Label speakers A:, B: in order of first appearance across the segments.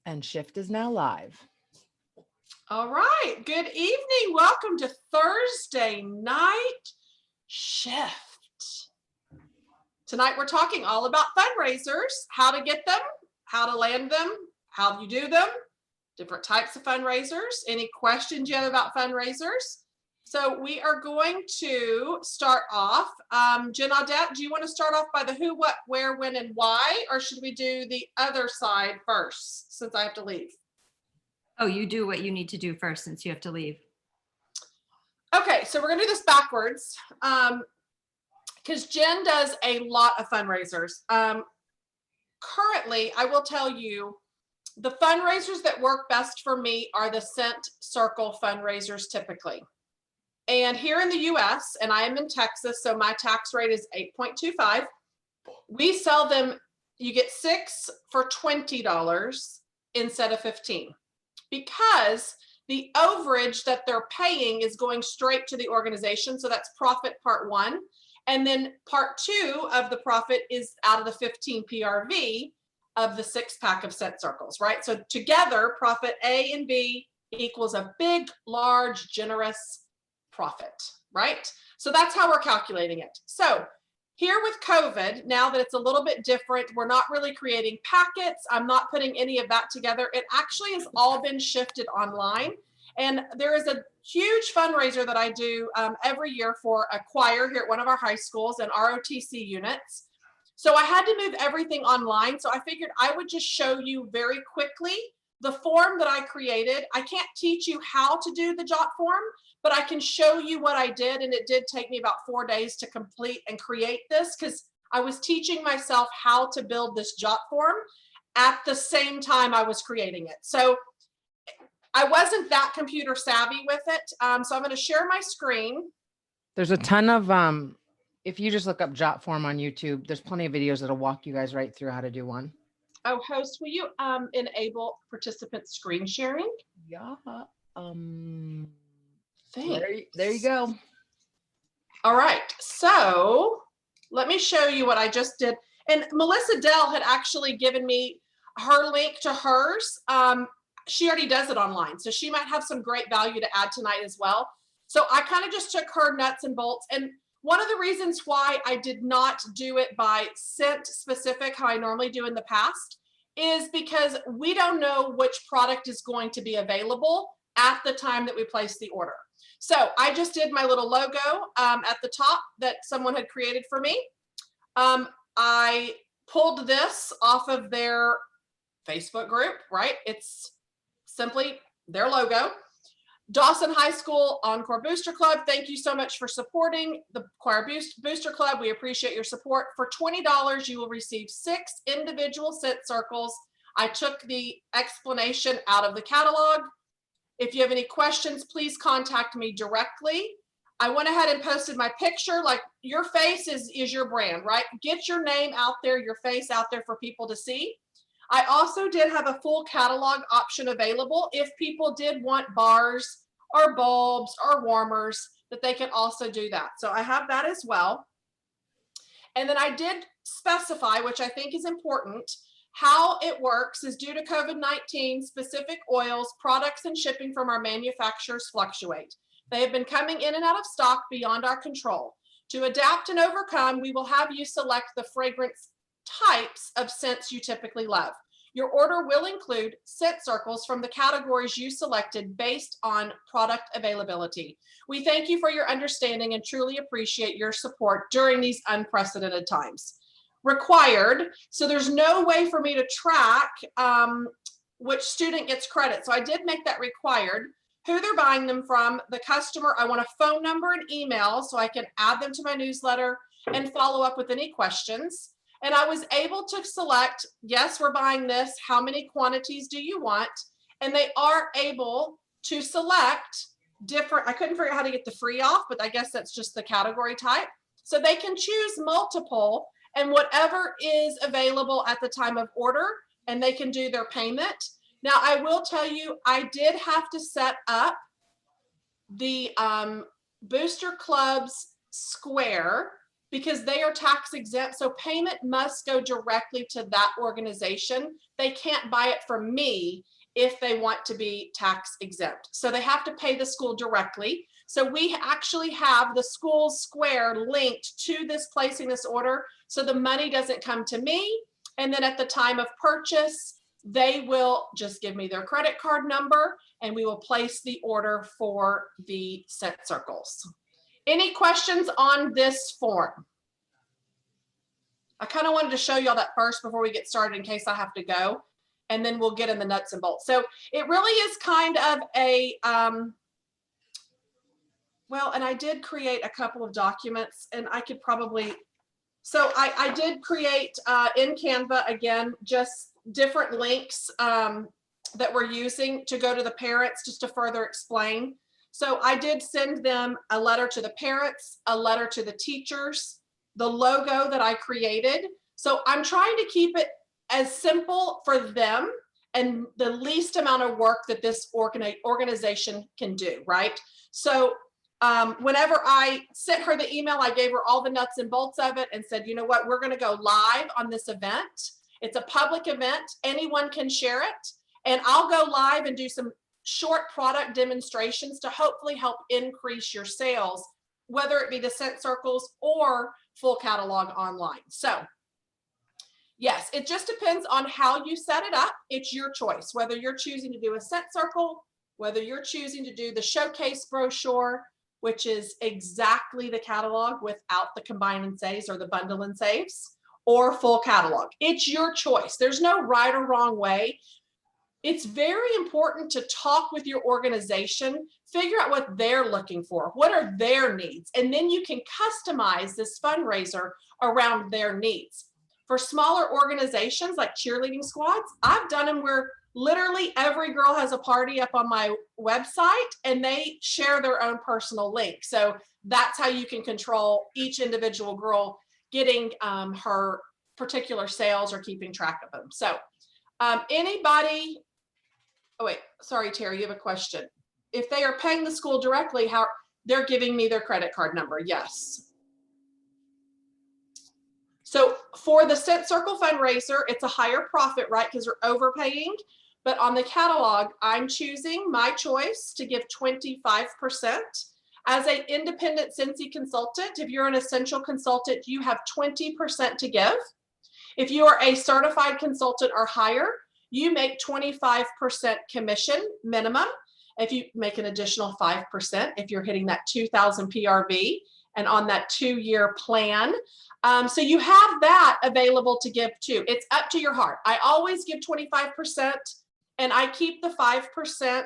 A: And Shift is now live.
B: All right. Good evening. Welcome to Thursday Night Shift. Tonight we're talking all about fundraisers, how to get them, how to land them, how you do them, different types of fundraisers, any questions you have about fundraisers. So we are going to start off. Jen Audette, do you want to start off by the who, what, where, when, and why? Or should we do the other side first since I have to leave?
C: Oh, you do what you need to do first since you have to leave.
B: Okay, so we're going to do this backwards because Jen does a lot of fundraisers. Currently, I will tell you, the fundraisers that work best for me are the Scent Circle fundraisers typically. And here in the US, and I am in Texas, so my tax rate is 8.25. We sell them, you get 6 for $20 instead of 15, because the overage that they're paying is going straight to the organization. So that's profit part 1. And then part 2 of the profit is out of the 15 PRV of the 6-pack of Scent Circles, right? So together, profit A and B equals a big, large, generous profit, right? So that's how we're calculating it. So here with COVID, now that it's a little bit different, we're not really creating packets. I'm not putting any of that together. It actually has all been shifted online. And there is a huge fundraiser that I do every year for a choir here at one of our high schools and ROTC units. So I had to move everything online. So I figured I would just show you very quickly the form that I created. I can't teach you how to do the jot form, but I can show you what I did. And it did take me about 4 days to complete and create this because I was teaching myself how to build this jot form at the same time I was creating it. So I wasn't that computer savvy with it. So I'm going to share my screen.
A: There's a ton of, if you just look up jot form on YouTube, there's plenty of videos that'll walk you guys right through how to do one.
B: Oh, host, will you enable participant screen sharing?
A: Yeah.
B: Thanks.
A: There you go.
B: All right. So let me show you what I just did. And Melissa Dell had actually given me her link to hers. She already does it online, so she might have some great value to add tonight as well. So I kind of just took her nuts and bolts. And one of the reasons why I did not do it by scent specific, how I normally do in the past, is because we don't know which product is going to be available at the time that we place the order. So I just did my little logo at the top that someone had created for me. I pulled this off of their Facebook group, right? It's simply their logo. Dawson High School Encore Booster Club, thank you so much for supporting the Choir Booster Club. We appreciate your support. For $20, you will receive 6 individual Scent Circles. I took the explanation out of the catalog. If you have any questions, please contact me directly. I went ahead and posted my picture. Like, your face is your brand, right? Get your name out there, your face out there for people to see. I also did have a full catalog option available if people did want bars or bulbs or warmers, that they can also do that. So I have that as well. And then I did specify, which I think is important, how it works is due to COVID-19, specific oils, products, and shipping from our manufacturers fluctuate. They have been coming in and out of stock beyond our control. To adapt and overcome, we will have you select the fragrance types of scents you typically love. Your order will include Scent Circles from the categories you selected based on product availability. We thank you for your understanding and truly appreciate your support during these unprecedented times. Required, so there's no way for me to track which student gets credit. So I did make that required. Who they're buying them from, the customer, I want a phone number and email so I can add them to my newsletter and follow up with any questions. And I was able to select, yes, we're buying this. How many quantities do you want? And they are able to select different, I couldn't figure out how to get the free off, but I guess that's just the category type. So they can choose multiple and whatever is available at the time of order, and they can do their payment. Now, I will tell you, I did have to set up the Booster Club's Square because they are tax exempt. So payment must go directly to that organization. They can't buy it from me if they want to be tax exempt. So they have to pay the school directly. So we actually have the school square linked to this placing this order. So the money doesn't come to me. And then at the time of purchase, they will just give me their credit card number and we will place the order for the scent circles. Any questions on this form? I kind of wanted to show y'all that first before we get started in case I have to go, and then we'll get in the nuts and bolts. So it really is kind of a, well, and I did create a couple of documents and I could probably, so I did create in Canva, again, just different links that we're using to go to the parents just to further explain. So I did send them a letter to the parents, a letter to the teachers, the logo that I created. So I'm trying to keep it as simple for them and the least amount of work that this organization can do, right? So whenever I sent her the email, I gave her all the nuts and bolts of it and said, you know what, we're gonna go live on this event. It's a public event, anyone can share it. And I'll go live and do some short product demonstrations to hopefully help increase your sales, whether it be the scent circles or full catalog online. So yes, it just depends on how you set it up. It's your choice, whether you're choosing to do a scent circle, whether you're choosing to do the showcase brochure, which is exactly the catalog without the combine and saves or the bundle and saves, or full catalog. It's your choice. There's no right or wrong way. It's very important to talk with your organization, figure out what they're looking for, what are their needs, and then you can customize this fundraiser around their needs. For smaller organizations like cheerleading squads, I've done them where literally every girl has a party up on my website and they share their own personal link. So that's how you can control each individual girl getting her particular sales or keeping track of them. So anybody, oh wait, sorry, Terry, you have a question. If they are paying the school directly, how they're giving me their credit card number? Yes. So for the Scent Circle fundraiser, it's a higher profit, right? Because they're overpaying. But on the catalog, I'm choosing my choice to give 25%. As an independent Scentsy consultant, if you're an essential consultant, you have 20% to give. If you are a certified consultant or higher, you make 25% commission minimum. If you make an additional 5%, if you're hitting that 2,000 PRV and on that 2-year plan. So you have that available to give too. It's up to your heart. I always give 25% and I keep the 5%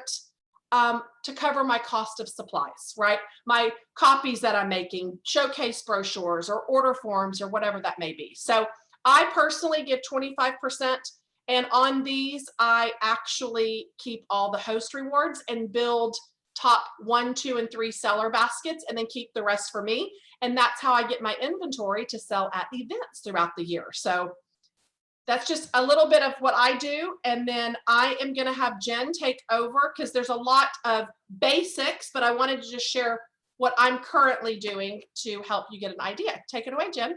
B: to cover my cost of supplies, right? My copies that I'm making, showcase brochures or order forms or whatever that may be. So I personally give 25%. And on these, I actually keep all the host rewards and build top 1, 2, and 3 seller baskets and then keep the rest for me. And that's how I get my inventory to sell at events throughout the year. So that's just a little bit of what I do. And then I am going to have Jen take over because there's a lot of basics, but I wanted to just share what I'm currently doing to help you get an idea. Take it away, Jen.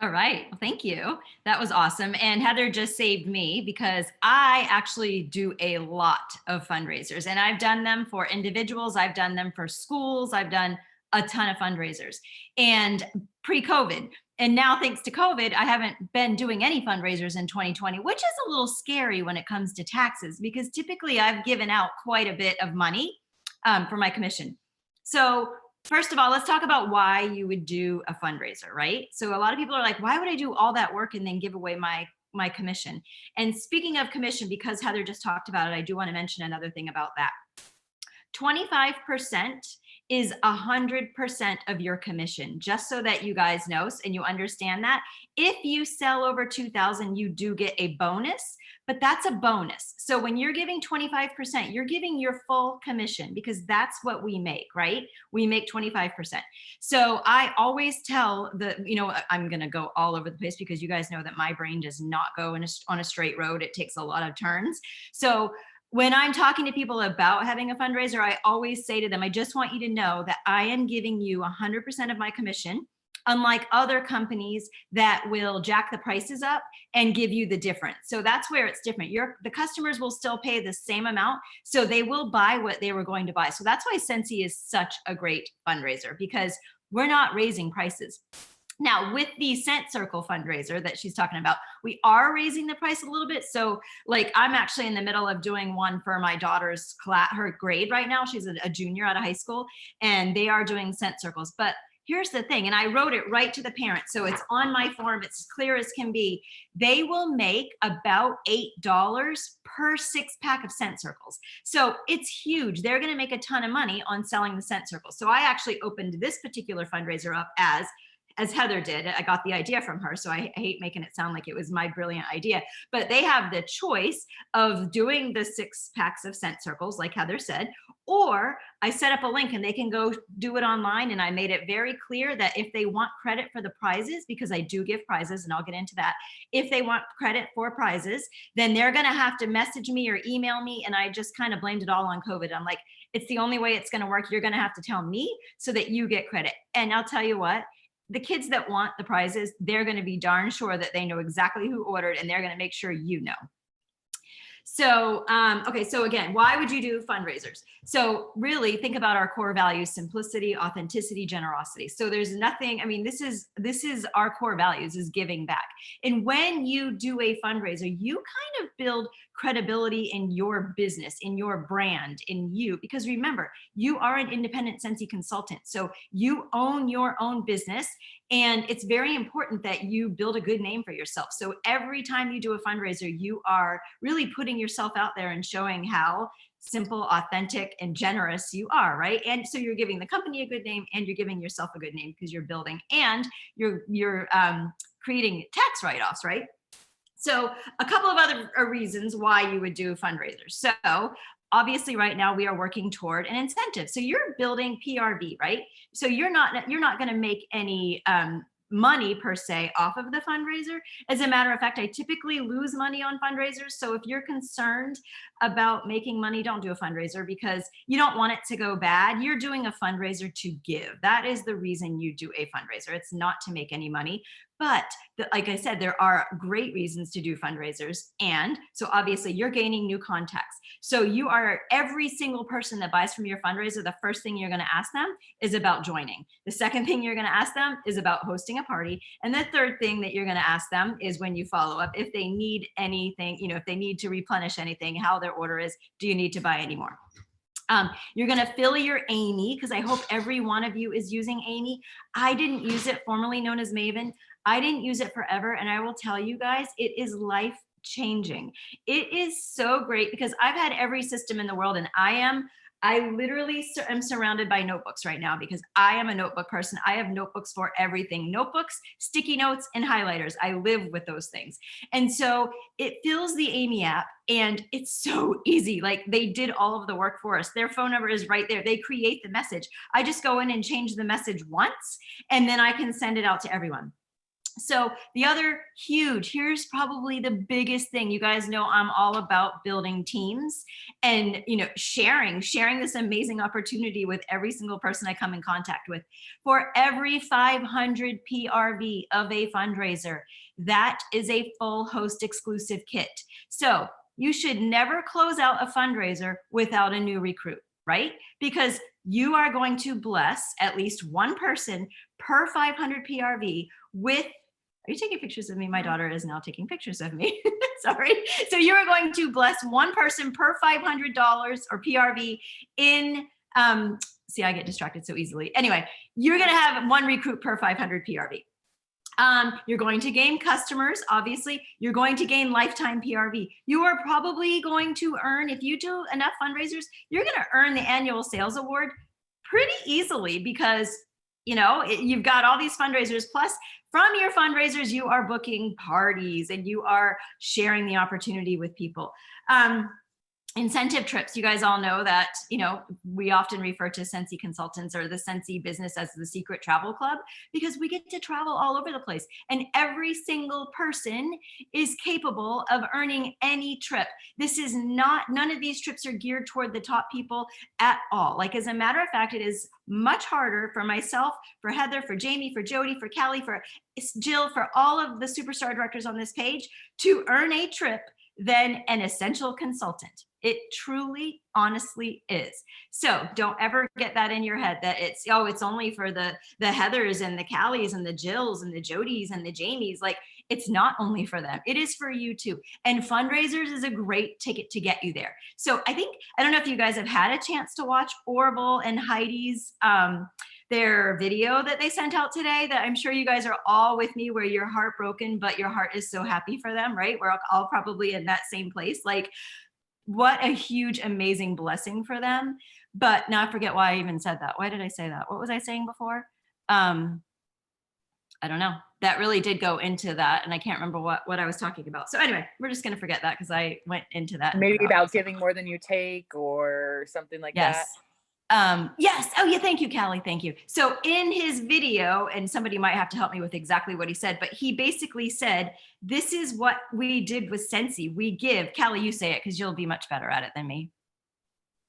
C: All right. Well, thank you. That was awesome. And Heather just saved me because I actually do a lot of fundraisers and I've done them for individuals. I've done them for schools. I've done a ton of fundraisers and pre-COVID. And now thanks to COVID, I haven't been doing any fundraisers in 2020, which is a little scary when it comes to taxes because typically I've given out quite a bit of money for my commission. So first of all, let's talk about why you would do a fundraiser, right? So a lot of people are like, why would I do all that work and then give away my commission? And speaking of commission, because Heather just talked about it, I do want to mention another thing about that. 25% is 100% of your commission, just so that you guys know and you understand that. If you sell over 2,000, you do get a bonus, but that's a bonus. So when you're giving 25%, you're giving your full commission because that's what we make, right? We make 25%. So I always tell I'm going to go all over the place because you guys know that my brain does not go on a straight road. It takes a lot of turns. So when I'm talking to people about having a fundraiser, I always say to them, I just want you to know that I am giving you 100% of my commission. unlike other companies that will jack the prices up and give you the difference. So that's where it's different. The customers will still pay the same amount, so they will buy what they were going to buy. So that's why Scentsy is such a great fundraiser, because we're not raising prices. Now, with the Scent Circle fundraiser that she's talking about, we are raising the price a little bit. So like, I'm actually in the middle of doing one for my daughter's class, her grade right now. She's a junior out of high school, and they are doing Scent Circles. But here's the thing, and I wrote it right to the parents, so it's on my form, it's as clear as can be. They will make about $8 per 6-pack of Scent Circles. So it's huge. They're gonna make a ton of money on selling the Scent Circles. So I actually opened this particular fundraiser up as Heather did. I got the idea from her, so I hate making it sound like it was my brilliant idea, but they have the choice of doing the 6 packs of Scent Circles, like Heather said, or I set up a link and they can go do it online. And I made it very clear that if they want credit for the prizes, because I do give prizes and I'll get into that, if they want credit for prizes, then they're gonna have to message me or email me. And I just kind of blamed it all on COVID. I'm like, it's the only way it's gonna work. You're gonna have to tell me so that you get credit. And I'll tell you what, the kids that want the prizes, they're going to be darn sure that they know exactly who ordered, and they're going to make sure you know. So, okay, so again, why would you do fundraisers? So really think about our core values: simplicity, authenticity, generosity. So there's nothing, I mean, this is our core values, is giving back. And when you do a fundraiser, you kind of build credibility in your business, in your brand, in you, because remember, you are an independent Scentsy consultant. So you own your own business, and it's very important that you build a good name for yourself. So every time you do a fundraiser, you are really putting yourself out there and showing how simple, authentic, and generous you are, right? And so you're giving the company a good name, and you're giving yourself a good name because you're building, and you're creating tax write-offs, right? So a couple of other reasons why you would do fundraisers. So obviously right now we are working toward an incentive. So you're building PRV, right? So you're not going to make any money per se off of the fundraiser. As a matter of fact, I typically lose money on fundraisers. So if you're concerned about making money, don't do a fundraiser, because you don't want it to go bad. You're doing a fundraiser to give. That is the reason you do a fundraiser. It's not to make any money. But like I said, there are great reasons to do fundraisers. And so obviously you're gaining new contacts. So you are, every single person that buys from your fundraiser, the first thing you're going to ask them is about joining. The second thing you're going to ask them is about hosting a party. And the third thing that you're going to ask them is, when you follow up, if they need anything, you know, if they need to replenish anything, how their order is, do you need to buy any more? You're going to fill your Amy, because I hope every one of you is using Amy. I didn't use it, formerly known as Maven. I didn't use it forever. And I will tell you guys, it is life changing. It is so great, because I've had every system in the world, and I literally am surrounded by notebooks right now, because I am a notebook person. I have notebooks for everything: notebooks, sticky notes, and highlighters. I live with those things. And so it fills the Amy app, and it's so easy. Like, they did all of the work for us. Their phone number is right there. They create the message. I just go in and change the message once, and then I can send it out to everyone. So the other huge, here's probably the biggest thing. You guys know I'm all about building teams and, you know, sharing this amazing opportunity with every single person I come in contact with. For every 500 PRV of a fundraiser, that is a full host exclusive kit. So you should never close out a fundraiser without a new recruit, right? Because you are going to bless at least one person per 500 PRV with, are you taking pictures of me? My daughter is now taking pictures of me. Sorry. So you are going to bless one person per $500 or PRV in, see, I get distracted so easily. Anyway, you're going to have one recruit per 500 PRV. You're going to gain customers, obviously. You're going to gain lifetime PRV. You are probably going to earn, if you do enough fundraisers, you're going to earn the annual sales award pretty easily, because, you know, you've got all these fundraisers. Plus, from your fundraisers, you are booking parties and you are sharing the opportunity with people. incentive trips. You guys all know that, you know, we often refer to Scentsy consultants or the Scentsy business as the secret travel club, because we get to travel all over the place. And every single person is capable of earning any trip. This is not, none of these trips are geared toward the top people at all. Like, as a matter of fact, it is much harder for myself, for Heather, for Jamie, for Jody, for Callie, for Jill, for all of the superstar directors on this page to earn a trip than an essential consultant. It truly, honestly is. So don't ever get that in your head that it's, oh, it's only for the Heathers and the Callies and the Jills and the Jodies and the Jamies. Like, it's not only for them. It is for you too. And Fundraisers is a great ticket to get you there. So I don't know if you guys have had a chance to watch Orville and Heidi's their video that they sent out today, that I'm sure you guys are all with me, where you're heartbroken, but your heart is so happy for them, right? We're all probably in that same place. Like, what a huge, amazing blessing for them. But now I forget why I even said that. Why did I say that? What was I saying before? I don't know. That really did go into that, and I can't remember what I was talking about. So anyway, we're just going to forget that because I went into that.
D: Maybe about giving more than you take or something like that.
C: Yes. Oh yeah. Thank you, Callie. Thank you. So in his video, and somebody might have to help me with exactly what he said, but he basically said, this is what we did with Scentsy. We give, Callie, you say it because you'll be much better at it than me.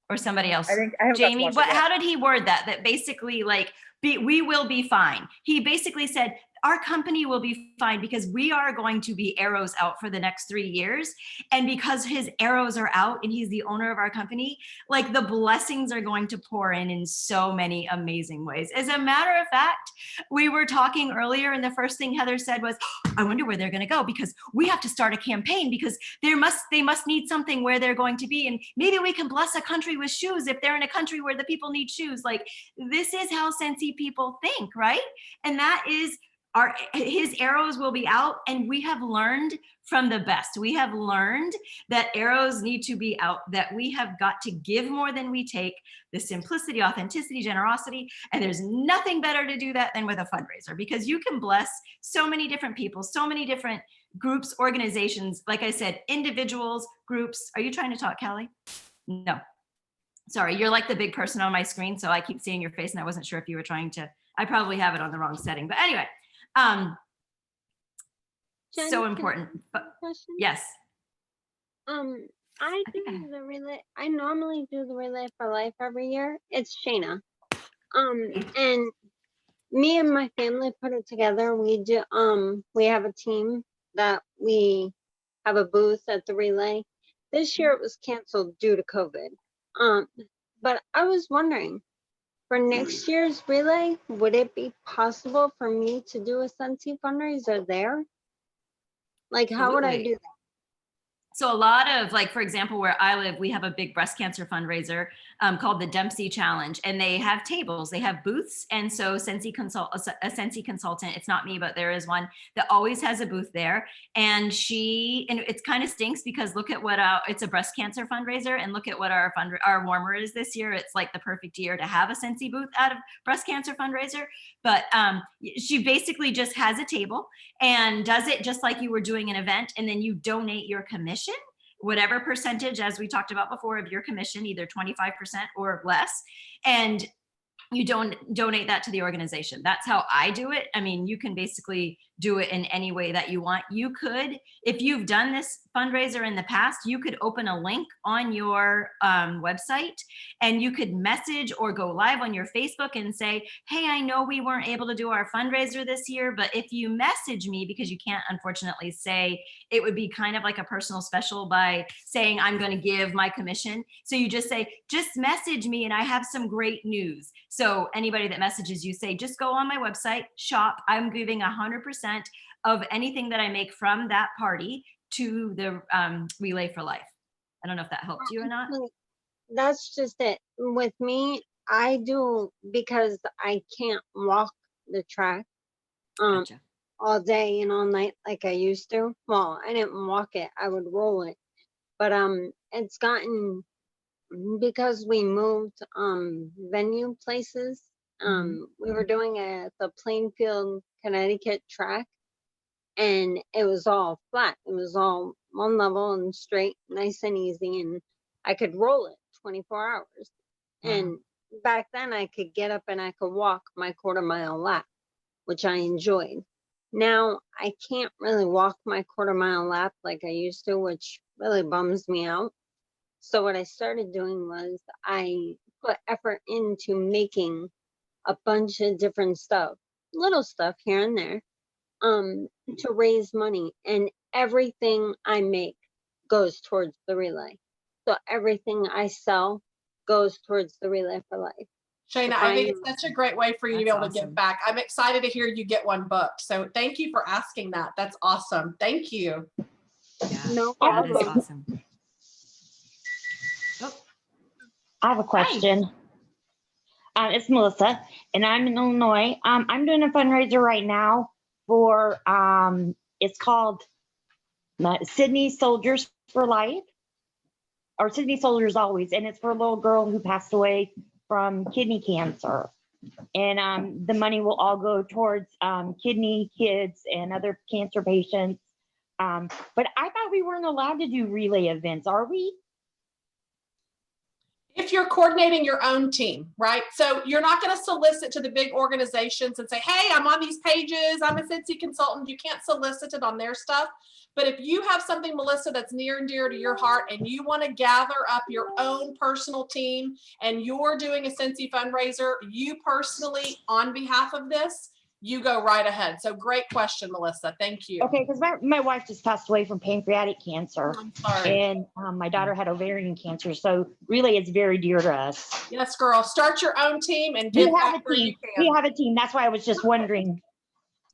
C: Or somebody else.
D: I think I haven't
C: Jamie, how did he word that? That basically, like, we will be fine. He basically said, our company will be fine because we are going to be arrows out for the next 3 years. And because his arrows are out and he's the owner of our company, like, the blessings are going to pour in so many amazing ways. As a matter of fact, we were talking earlier, and the first thing Heather said was, I wonder where they're going to go, because we have to start a campaign, because they must need something where they're going to be. And maybe we can bless a country with shoes if they're in a country where the people need shoes. Like, this is how Scentsy people think, right? And that is, his arrows will be out, and we have learned from the best. We have learned that arrows need to be out, that we have got to give more than we take, the simplicity, authenticity, generosity, and there's nothing better to do that than with a fundraiser, because you can bless so many different people, so many different groups, organizations, like I said, individuals, groups. Are you trying to talk, Callie? No. Sorry, you're like the big person on my screen, so I keep seeing your face, and I wasn't sure if you were trying to, I probably have it on the wrong setting, but anyway.
E: Jen,
C: so important. Yes.
E: I do the relay. I normally do the Relay for Life every year. It's Shayna. And me and my family put it together. We do. We have a team that we have a booth at the Relay. This year it was canceled due to COVID. But I was wondering, for next year's Relay, would it be possible for me to do a Scentsy fundraiser there? Like, how would I do that?
C: So a lot of, like, for example, where I live, we have a big breast cancer fundraiser called the Dempsey Challenge, and they have tables, they have booths. And so a Scentsy consultant, it's not me, but there is one that always has a booth there. And it's kind of stinks because look at what, it's a breast cancer fundraiser, and look at what our warmer is this year. It's like the perfect year to have a Scentsy booth out of breast cancer fundraiser. But she basically just has a table and does it just like you were doing an event, and then you donate your commission, whatever percentage, as we talked about before, of your commission, either 25% or less, and you donate that to the organization. That's how I do it. I mean, you can basically do it in any way that you want. You could, if you've done this fundraiser in the past, you could open a link on your website, and you could message or go live on your Facebook and say, hey, I know we weren't able to do our fundraiser this year, but if you message me, because you can't unfortunately say, it would be kind of like a personal special by saying, I'm going to give my commission. So you just say, just message me and I have some great news. So anybody that messages you, say, just go on my website, shop. I'm giving 100% of anything that I make from that party to the Relay for Life. I don't know if that helped you or not.
E: That's just it. With me, I do, because I can't walk the track
C: Gotcha.
E: all day and all night like I used to. Well, I didn't walk it, I would roll it. But it's gotten, because we moved venue places. We were doing it at the Plainfield, Connecticut track, and it was all flat. It was all one level and straight, nice and easy. And I could roll it 24 hours.
C: Wow.
E: And back then I could get up and I could walk my 1/4 mile lap, which I enjoyed. Now I can't really walk my 1/4 mile lap like I used to, which really bums me out. So what I started doing was I put effort into making a bunch of different stuff, little stuff here and there, to raise money. And everything I make goes towards the relay. So everything I sell goes towards the Relay for Life.
B: Shayna,
E: If
B: I
E: I
B: think
E: know-
B: it's such a great way for you to be
C: That's
B: able to
C: awesome.
B: give back. I'm excited to hear you get one booked. So thank you for asking that. That's awesome. Thank you.
C: Yeah,
E: No
C: that is
E: problem.
C: awesome. Oh,
F: I have a question. It's Melissa, and I'm in Illinois. I'm doing a fundraiser right now for it's called Sydney Soldiers for Life, or Sydney Soldiers Always, and it's for a little girl who passed away from kidney cancer. And the money will all go towards kidney kids and other cancer patients. But I thought we weren't allowed to do relay events, are we?
B: If you're coordinating your own team, right? So you're not going to solicit to the big organizations and say, hey, I'm on these pages, I'm a Scentsy consultant. You can't solicit it on their stuff. But if you have something, Melissa, that's near and dear to your heart and you want to gather up your own personal team and you're doing a Scentsy fundraiser, you personally, on behalf of this, you go right ahead. So great question, Melissa. Thank you.
F: Okay, because my wife just passed away from pancreatic cancer,
B: I'm sorry.
F: and my daughter had ovarian cancer. So relay is very dear to us.
B: Yes, girl. Start your own team and
F: We
B: give
F: have
B: back
F: a
B: where you
F: team.
B: can.
F: We have a team. That's why I was just wondering.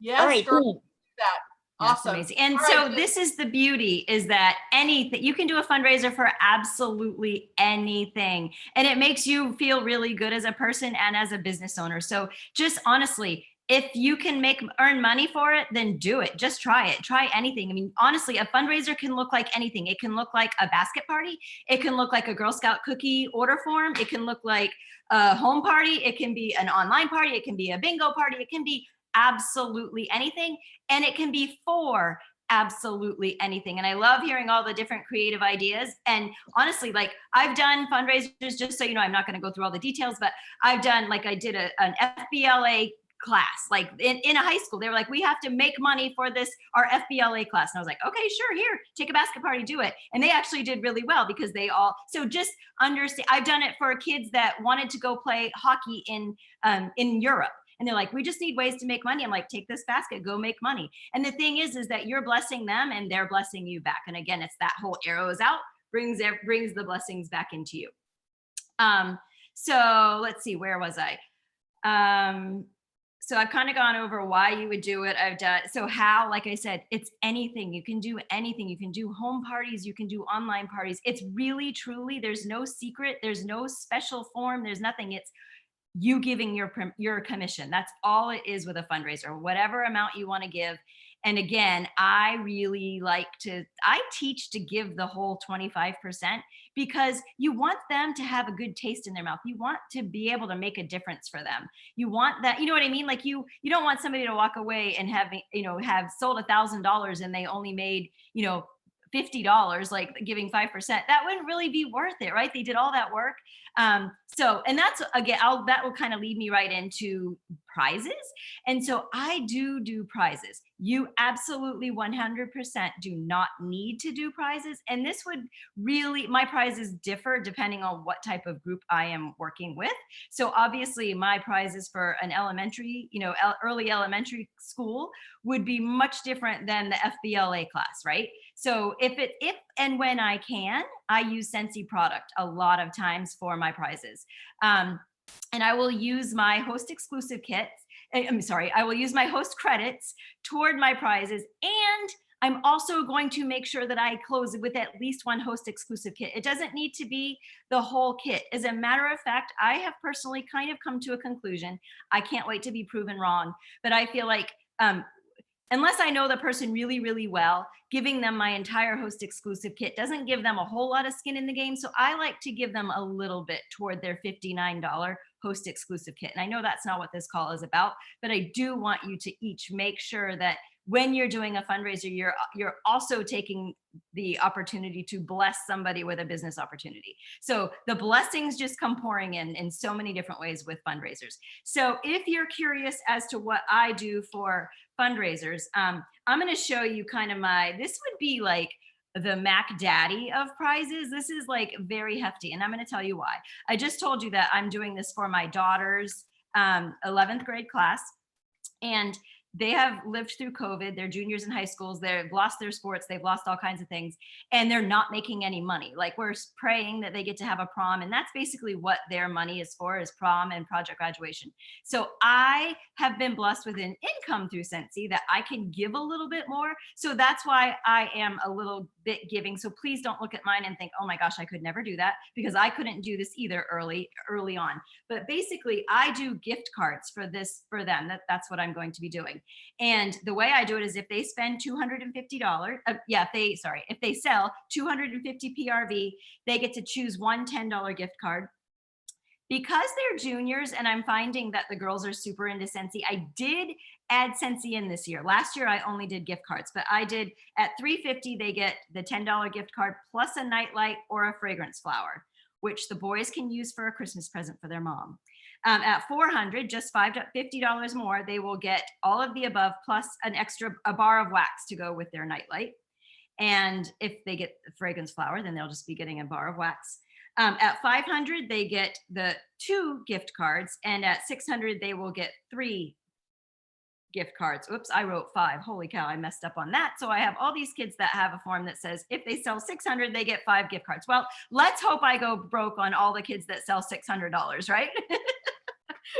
B: Yes,
F: All right,
B: girl.
F: thanks.
B: Do that.
C: that's
B: Awesome.
C: amazing. And
B: All
C: so
B: right, Jen.
C: this is the beauty, is that anything, you can do a fundraiser for absolutely anything. And it makes you feel really good as a person and as a business owner. So just honestly, if you can earn money for it, then do it. Just try it. Try anything. I mean, honestly, a fundraiser can look like anything. It can look like a basket party. It can look like a Girl Scout cookie order form. It can look like a home party. It can be an online party. It can be a bingo party. It can be absolutely anything. And it can be for absolutely anything. And I love hearing all the different creative ideas. And honestly, like I've done fundraisers, just so you know, I'm not going to go through all the details, but I've done, like I did an FBLA class, like in a high school. They were like, we have to make money for this, our FBLA class. And I was like, okay, sure, here, take a basket party, do it. And they actually did really well because they all, so just understand, I've done it for kids that wanted to go play hockey in Europe. And they're like, we just need ways to make money. I'm like, take this basket, go make money. And the thing is that you're blessing them and they're blessing you back. And again, it's that whole arrows out, brings the blessings back into you. So let's see, where was I? So I've kind of gone over why you would do it. I've done, so how, like I said, it's anything. You can do anything. You can do home parties. You can do online parties. It's really, truly, there's no secret. There's no special form. There's nothing. It's you giving your commission. That's all it is with a fundraiser, whatever amount you want to give. And again, I teach to give the whole 25% because you want them to have a good taste in their mouth. You want to be able to make a difference for them. You want that, you know what I mean? Like you don't want somebody to walk away and have sold $1,000 and they only made, $50, like giving 5%. That wouldn't really be worth it, right? They did all that work. So, and that's, again, that will kind of lead me right into prizes. And so I do prizes. You absolutely 100% do not need to do prizes. And this would really, my prizes differ depending on what type of group I am working with. So obviously my prizes for an elementary, early elementary school would be much different than the FBLA class, right? So if and when I can, I use Scentsy product a lot of times for my prizes. And I will use my host exclusive kits. I will use my host credits toward my prizes. And I'm also going to make sure that I close with at least one host exclusive kit. It doesn't need to be the whole kit. As a matter of fact, I have personally kind of come to a conclusion. I can't wait to be proven wrong, but I feel like, unless I know the person really, really well, giving them my entire host exclusive kit doesn't give them a whole lot of skin in the game. So I like to give them a little bit toward their $59 host exclusive kit. And I know that's not what this call is about, but I do want you to each make sure that when you're doing a fundraiser, you're also taking the opportunity to bless somebody with a business opportunity. So the blessings just come pouring in so many different ways with fundraisers. So if you're curious as to what I do for fundraisers, I'm going to show you kind of this would be like the Mac Daddy of prizes. This is like very hefty, and I'm going to tell you why. I just told you that I'm doing this for my daughter's 11th grade class, and they have lived through COVID. They're juniors in high schools. They've lost their sports. They've lost all kinds of things, and they're not making any money. Like, we're praying that they get to have a prom, and that's basically what their money is for, is prom and project graduation. So I have been blessed with an income through Scentsy that I can give a little bit more. So that's why I am a little bit giving. So please don't look at mine and think, oh my gosh, I could never do that, because I couldn't do this either early on. But basically, I do gift cards for them. That's what I'm going to be doing. And the way I do it is, if they spend $250, if they sell 250 PRV, they get to choose one $10 gift card. Because they're juniors, and I'm finding that the girls are super into Scentsy, I did add Scentsy in this year. Last year, I only did gift cards, but I did at $350, they get the $10 gift card plus a nightlight or a fragrance flower, which the boys can use for a Christmas present for their mom. At $400, just $50 more, they will get all of the above plus a bar of wax to go with their nightlight. And if they get the fragrance flower, then they'll just be getting a bar of wax. At $500, they get the 2 gift cards, and at $600, they will get 3 gift cards. Oops, I wrote 5. Holy cow, I messed up on that. So I have all these kids that have a form that says if they sell $600, they get 5 gift cards. Well, let's hope I go broke on all the kids that sell $600, right?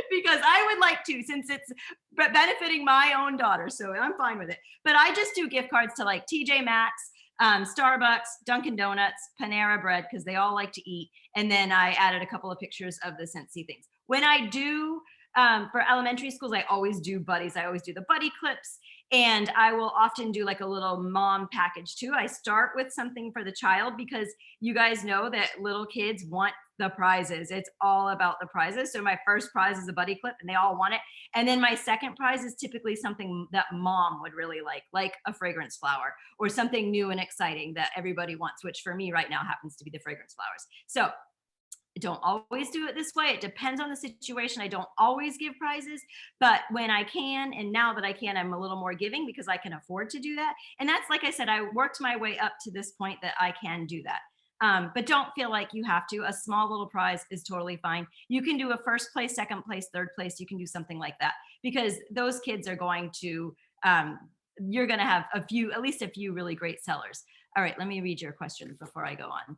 C: Because I would like to, since it's benefiting my own daughter. So I'm fine with it. But I just do gift cards to like TJ Maxx, Starbucks, Dunkin' Donuts, Panera Bread, because they all like to eat. And then I added a couple of pictures of the Scentsy things. When I do for elementary schools, I always do buddies. I always do the buddy clips. And I will often do like a little mom package too. I start with something for the child, because you guys know that little kids want the prizes. It's all about the prizes. So my first prize is a buddy clip, and they all want it. And then my second prize is typically something that mom would really like a fragrance flower, or something new and exciting that everybody wants, which for me right now happens to be the fragrance flowers. So I don't always do it this way. It depends on the situation. I don't always give prizes, but when I can, and now that I can, I'm a little more giving because I can afford to do that. And that's, like I said, I worked my way up to this point that I can do that. But don't feel like you have to. A small little prize is totally fine. You can do a first place, second place, third place. You can do something like that, because those kids are going to, you're going to have at least a few really great sellers. All right, let me read your questions before I go on.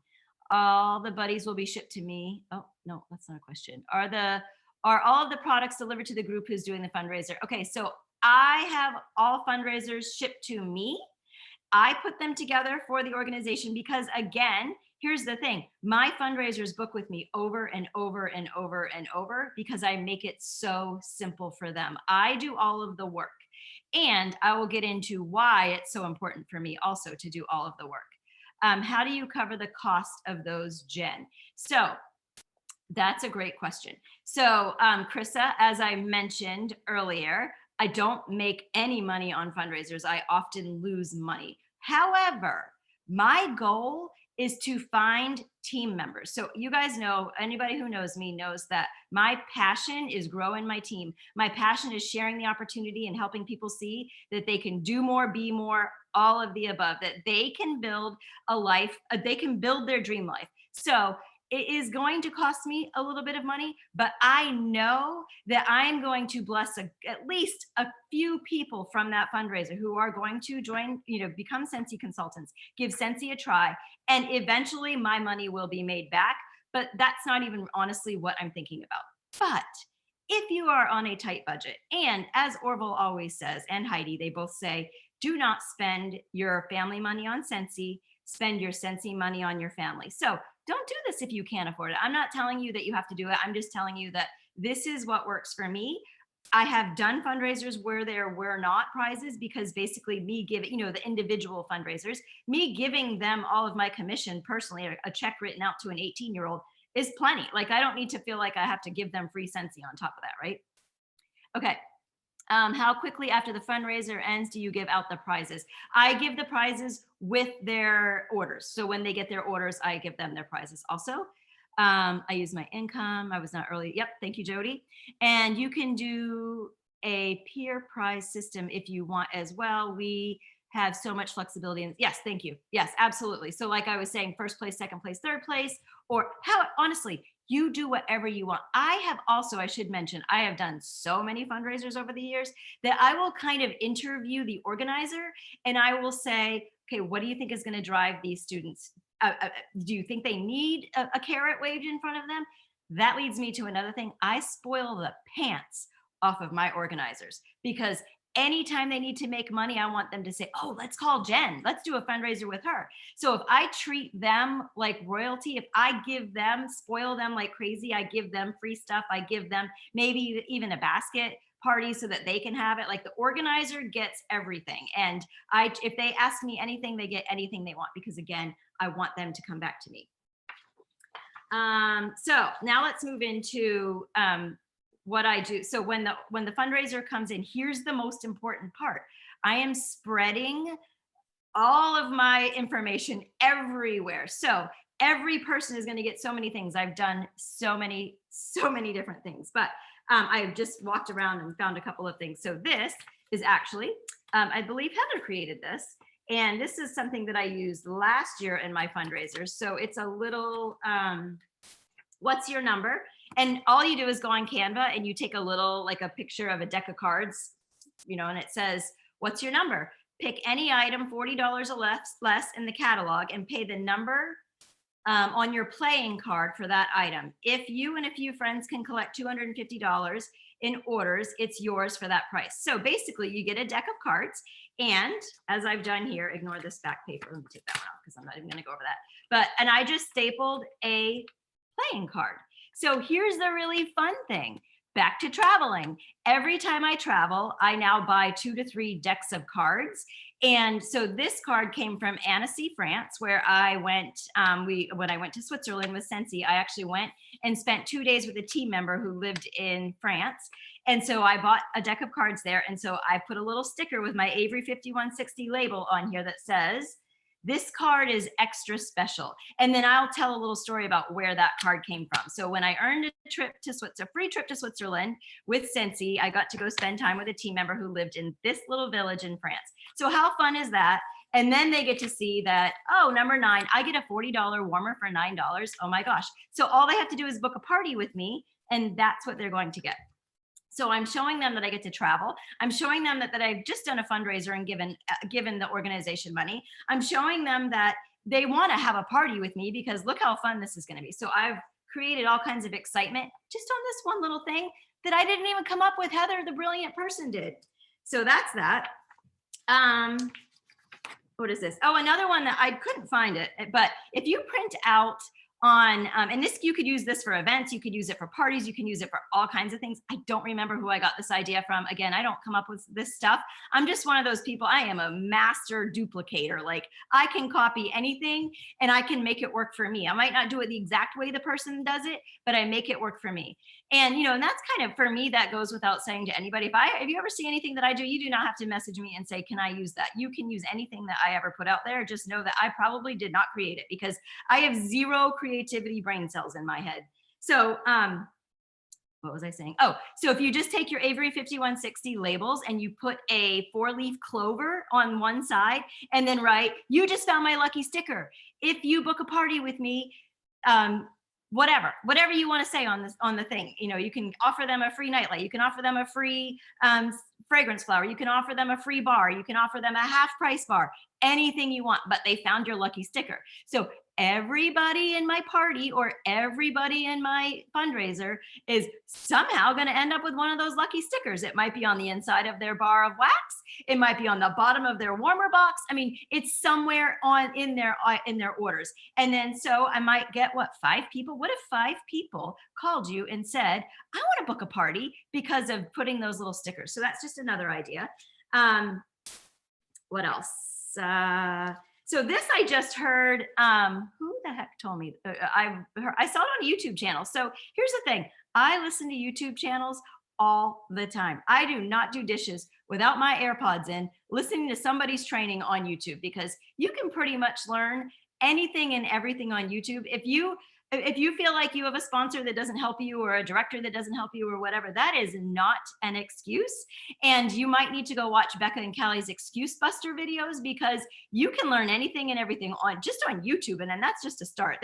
C: All the buddies will be shipped to me. Oh, no, that's not a question. Are all of the products delivered to the group who's doing the fundraiser? Okay, so I have all fundraisers shipped to me. I put them together for the organization because, again, here's the thing. My fundraisers book with me over and over and over and over because I make it so simple for them. I do all of the work, and I will get into why it's so important for me also to do all of the work. How do you cover the cost of those, Jen? So that's a great question. So Krista, as I mentioned earlier, I don't make any money on fundraisers. I often lose money. However, my goal is to find team members. So you guys know, anybody who knows me knows that my passion is growing my team. My passion is sharing the opportunity and helping people see that they can do more, be more, all of the above, that they can build a life, they can build their dream life. So it is going to cost me a little bit of money, but I know that I'm going to bless at least a few people from that fundraiser who are going to join, become Scentsy consultants, give Scentsy a try, and eventually my money will be made back. But that's not even honestly what I'm thinking about. But if you are on a tight budget, and as Orville always says, and Heidi, they both say, do not spend your family money on Scentsy, spend your Scentsy money on your family. So don't do this if you can't afford it. I'm not telling you that you have to do it. I'm just telling you that this is what works for me. I have done fundraisers where there were not prizes because basically me giving, the individual fundraisers, me giving them all of my commission personally, a check written out to an 18-year-old is plenty. Like, I don't need to feel like I have to give them free Scentsy on top of that, right? Okay. How quickly after the fundraiser ends do you give out the prizes? I give the prizes with their orders. So when they get their orders, I give them their prizes also. I use my income. I was not early. Yep. Thank you, Jody. And you can do a peer prize system if you want as well. We have so much flexibility. And yes, thank you. Yes, absolutely. So like I was saying, first place, second place, third place, or how, honestly, you do whatever you want. I have also, I should mention, I have done so many fundraisers over the years that I will kind of interview the organizer and I will say, okay, what do you think is going to drive these students? Do you think they need a carrot waved in front of them? That leads me to another thing. I spoil the pants off of my organizers because anytime they need to make money, I want them to say, oh, let's call Jen. Let's do a fundraiser with her. So if I treat them like royalty, if I give them, spoil them like crazy, I give them free stuff. I give them maybe even a basket party so that they can have it. Like the organizer gets everything. And if they ask me anything, they get anything they want because again, I want them to come back to me. So now let's move into what I do. So when the fundraiser comes in, here's the most important part. I am spreading all of my information everywhere. So every person is going to get so many things. I've done so many different things, but I've just walked around and found a couple of things. So this is actually, I believe Heather created this. And this is something that I used last year in my fundraisers. So it's a little, what's your number? And all you do is go on Canva and you take a little, like a picture of a deck of cards, you know, and it says, what's your number? Pick any item, $40 or less in the catalog and pay the number on your playing card for that item. If you and a few friends can collect $250 in orders, it's yours for that price. So basically you get a deck of cards and as I've done here, ignore this back paper. Let me take that one off because I'm not even gonna go over that. And I just stapled a playing card. So here's the really fun thing. Back to traveling. Every time I travel, I now buy 2 to 3 decks of cards. And so this card came from Annecy, France, where I went, when I went to Switzerland with Scentsy, I actually went and spent 2 days with a team member who lived in France. And so I bought a deck of cards there. And so I put a little sticker with my Avery 5160 label on here that says, this card is extra special. And then I'll tell a little story about where that card came from. So when I earned a free trip to Switzerland with Scentsy, I got to go spend time with a team member who lived in this little village in France. So how fun is that? And then they get to see that, oh, number 9, I get a $40 warmer for $9. Oh my gosh. So all they have to do is book a party with me and that's what they're going to get. So I'm showing them that I get to travel. I'm showing them that I've just done a fundraiser and given the organization money. I'm showing them that they want to have a party with me because look how fun this is going to be. So I've created all kinds of excitement just on this one little thing that I didn't even come up with. Heather, the brilliant person, did. So that's that. What is this? Oh, another one that I couldn't find it, but if you print out on, and this, you could use this for events, you could use it for parties, you can use it for all kinds of things. I don't remember who I got this idea from. Again, I don't come up with this stuff. I'm just one of those people. I am a master duplicator. Like I can copy anything and I can make it work for me. I might not do it the exact way the person does it, but I make it work for me. And, you know, and that's kind of, for me, that goes without saying to anybody. If you ever see anything that I do, you do not have to message me and say, can I use that? You can use anything that I ever put out there. Just know that I probably did not create it because I have zero creativity brain cells in my head. So, what was I saying? Oh, so if you just take your Avery 5160 labels and you put a 4-leaf clover on one side and then write, you just found my lucky sticker. If you book a party with me, whatever you want to say on the thing, you know, you can offer them a free nightlight, you can offer them a free fragrance flower, you can offer them a free bar, you can offer them a half price bar, anything you want, but they found your lucky sticker. So everybody in my party or everybody in my fundraiser is somehow going to end up with one of those lucky stickers. It might be on the inside of their bar of wax. It might be on the bottom of their warmer box. I mean, it's somewhere in their orders. And then so I might get 5 people. What if 5 people called you and said, I want to book a party because of putting those little stickers. So that's just another idea. What else? So this I just heard, who the heck told me? I saw it on a YouTube channel. So here's the thing. I listen to YouTube channels all the time. I do not do dishes without my AirPods in, listening to somebody's training on YouTube, because you can pretty much learn anything and everything on YouTube. If you feel like you have a sponsor that doesn't help you, or a director that doesn't help you, or whatever, that is not an excuse. And you might need to go watch Becca and Callie's Excuse Buster videos, because you can learn anything and everything on YouTube. And then that's just a start.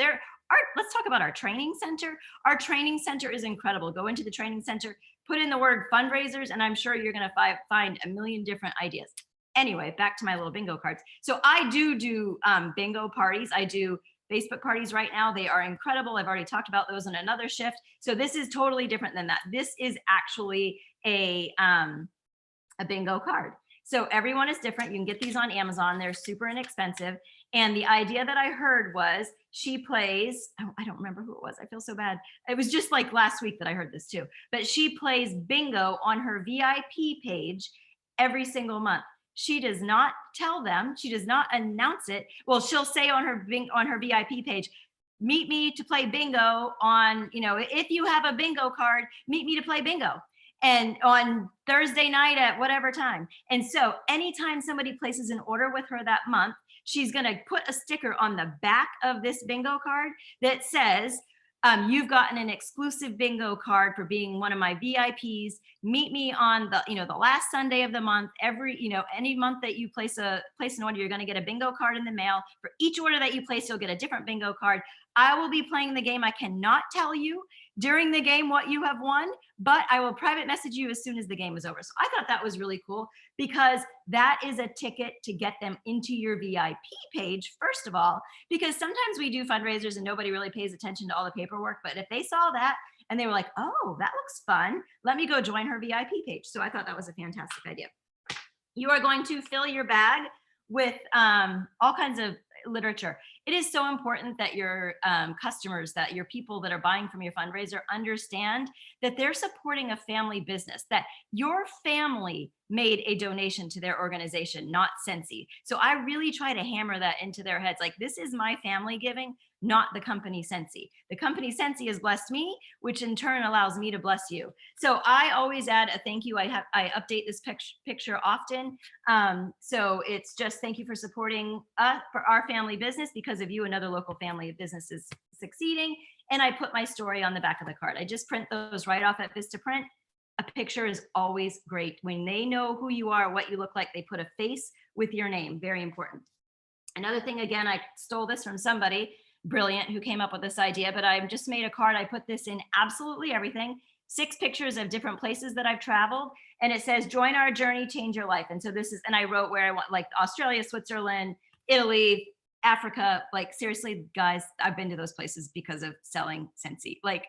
C: Let's talk about our training center. Our training center is incredible. Go into the training center, put in the word fundraisers, and I'm sure you're going to find a million different ideas. Anyway, back to my little bingo cards. So I do bingo parties. I do Facebook parties right now. They are incredible. I've already talked about those in another shift. So this is totally different than that. This is actually a bingo card. So everyone is different. You can get these on Amazon. They're super inexpensive. And the idea that I heard was she plays, I don't remember who it was. I feel so bad. It was just like last week that I heard this too. But she plays bingo on her VIP page every single month. She does not tell them. She does not announce it. Well, she'll say on her VIP page, meet me to play bingo on, if you have a bingo card, meet me to play bingo. And on Thursday night at whatever time. And so anytime somebody places an order with her that month, she's going to put a sticker on the back of this bingo card that says, you've gotten an exclusive bingo card for being one of my VIPs. Meet me on the last Sunday of the month. Any month that you place an order, you're going to get a bingo card in the mail. For each order that you place, you'll get a different bingo card. I will be playing the game. I cannot tell you during the game what you have won, but I will private message you as soon as the game is over. So I thought that was really cool, because that is a ticket to get them into your VIP page, first of all, because sometimes we do fundraisers and nobody really pays attention to all the paperwork. But if they saw that and they were like, oh, that looks fun, let me go join her VIP page. So I thought that was a fantastic idea. You are going to fill your bag with all kinds of literature. It is so important that your customers, that your people that are buying from your fundraiser understand that they're supporting a family business, that your family made a donation to their organization, not Scentsy. So I really try to hammer that into their heads. Like, this is my family giving, not the company Scentsy. The company Scentsy has blessed me, which in turn allows me to bless you. So I always add a thank you. I update this picture often. So it's just thank you for supporting us, for our family business. Because of you, another local family business is succeeding. And I put my story on the back of the card. I just print those right off at Vistaprint. A picture is always great. When they know who you are, what you look like, they put a face with your name. Very important. Another thing, again, I stole this from somebody brilliant who came up with this idea, but I just made a card. I put this in absolutely everything. 6 pictures of different places that I've traveled. And it says, join our journey, change your life. And so this is, and I wrote where I want, like Australia, Switzerland, Italy, Africa. Like, seriously, guys, I've been to those places because of selling Scentsy. Like,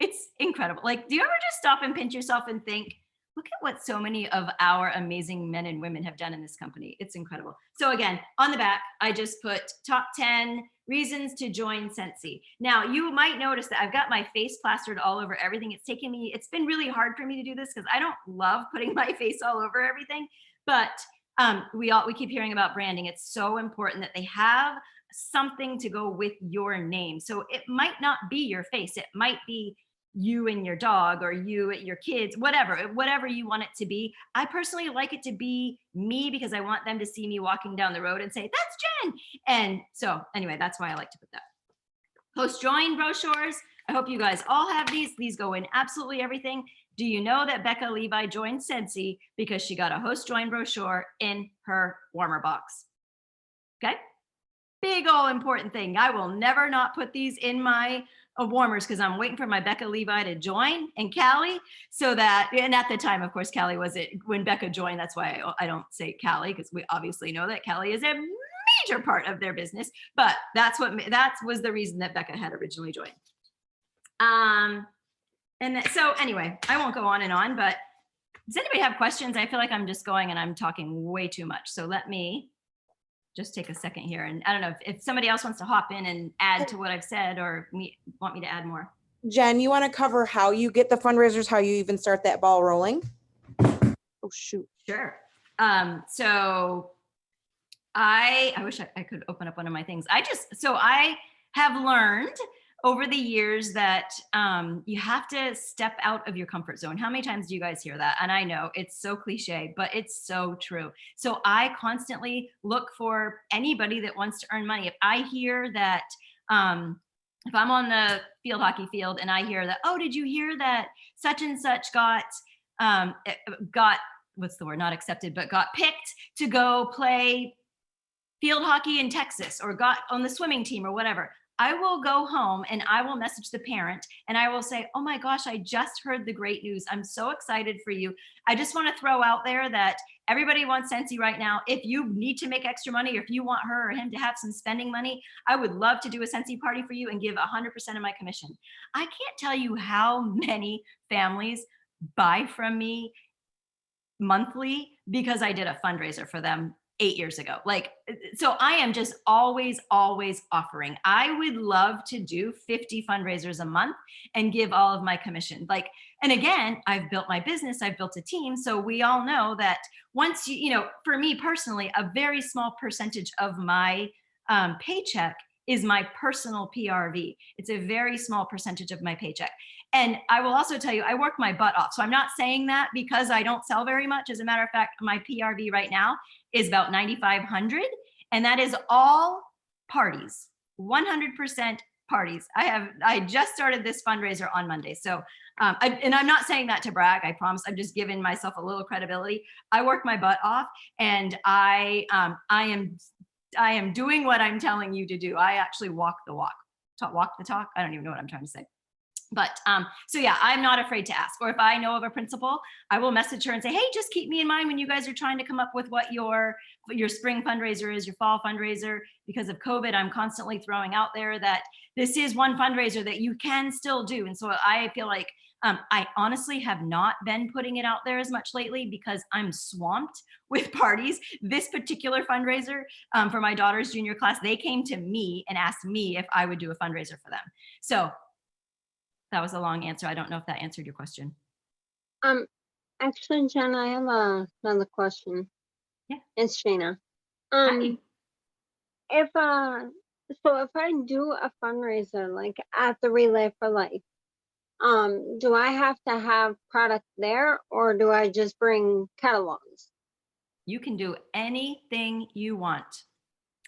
C: it's incredible. Like, do you ever just stop and pinch yourself and think, look at what so many of our amazing men and women have done in this company. It's incredible. So again, on the back, I just put top 10 reasons to join Scentsy. Now, you might notice that I've got my face plastered all over everything. It's been really hard for me to do this because I don't love putting my face all over everything, but we keep hearing about branding. It's so important that they have something to go with your name. So it might not be your face. It might be you and your dog, or you and your kids, whatever you want it to be. I personally like it to be me because I want them to see me walking down the road and say, that's Jen. And so anyway, that's why I like to put that. Post join brochures. I hope you guys all have these. These go in absolutely everything. Do you know that Becca Levi joined Scentsy because she got a host join brochure in her warmer box? Okay. Big all important thing. I will never not put these in my warmers because I'm waiting for my Becca Levi to join, and Callie, so that, and at the time, of course, Callie was it when Becca joined. That's why I don't say Callie, because we obviously know that Callie is a major part of their business, but that was the reason that Becca had originally joined. So anyway, I won't go on and on, but does anybody have questions? I feel like I'm just going and I'm talking way too much. So let me just take a second here. And I don't know if somebody else wants to hop in and add to what I've said, or want me to add more.
G: Jen, you want to cover how you get the fundraisers, how you even start that ball rolling? Oh, shoot.
C: Sure. So I wish I could open up one of my things. I have learned over the years that you have to step out of your comfort zone. How many times do you guys hear that? And I know it's so cliche, but it's so true. So I constantly look for anybody that wants to earn money. If I hear that, if I'm on the field hockey field and I hear that, oh, did you hear that such and such got, what's the word, not accepted, but got picked to go play field hockey in Texas or got on the swimming team or whatever. I will go home and I will message the parent and I will say, oh my gosh, I just heard the great news. I'm so excited for you. I just want to throw out there that everybody wants Scentsy right now. If you need to make extra money or if you want her or him to have some spending money, I would love to do a Scentsy party for you and give 100% of my commission. I can't tell you how many families buy from me monthly because I did a fundraiser for them 8 years ago. Like, so I am just always offering. I would love to do 50 fundraisers a month and give all of my commission. Like, and again, I've built my business, I've built a team. So we all know that once you know, for me personally, a very small percentage of my paycheck is my personal PRV. It's a very small percentage of my paycheck. And I will also tell you, I work my butt off. So I'm not saying that because I don't sell very much. As a matter of fact, my PRV right now is about 9,500. And that is all parties, 100% parties. I just started this fundraiser on Monday. So, and I'm not saying that to brag, I promise. I'm just giving myself a little credibility. I work my butt off and I am doing what I'm telling you to do. I actually walk the walk, walk the talk. I don't even know what I'm trying to say. But so yeah, I'm not afraid to ask. Or if I know of a principal, I will message her and say, hey, just keep me in mind when you guys are trying to come up with what your spring fundraiser is, your fall fundraiser. Because of COVID, I'm constantly throwing out there that this is one fundraiser that you can still do. And so I feel like I honestly have not been putting it out there as much lately because I'm swamped with parties. This particular fundraiser for my daughter's junior class, they came to me and asked me if I would do a fundraiser for them. So that was a long answer. I don't know if that answered your question.
E: Actually, Jen, I have another question.
C: Yeah.
E: It's Shayna.
C: Hi.
E: If I do a fundraiser like at the Relay for Life, do I have to have product there or do I just bring catalogs?
C: You can do anything you want.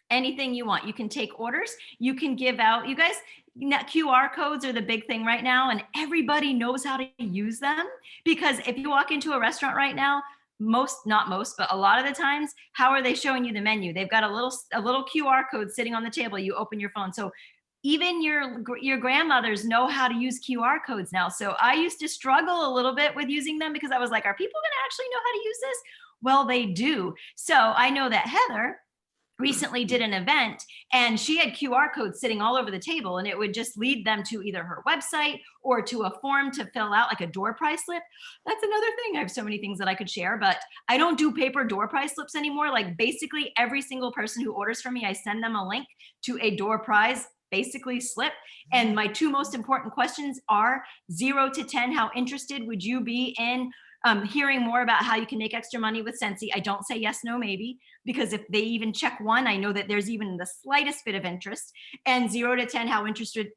C: Anything you want. You can take orders. You can give out, you guys, QR codes are the big thing right now, and everybody knows how to use them. Because if you walk into a restaurant right now, not most, but a lot of the times, how are they showing you the menu? They've got a little QR code sitting on the table. You open your phone. So even your grandmothers know how to use QR codes now. So I used to struggle a little bit with using them because I was like, are people going to actually know how to use this? Well, they do. So I know that Heather recently did an event and she had QR codes sitting all over the table, and it would just lead them to either her website or to a form to fill out, like a door prize slip. That's another thing. I have so many things that I could share, but I don't do paper door prize slips anymore. Like basically every single person who orders from me, I send them a link to a door prize basically slip. And my two most important questions are 0 to 10. How interested would you be in hearing more about how you can make extra money with Scentsy? I don't say yes, no, maybe, because if they even check 1, I know that there's even the slightest bit of interest. And 0 to 10, how interested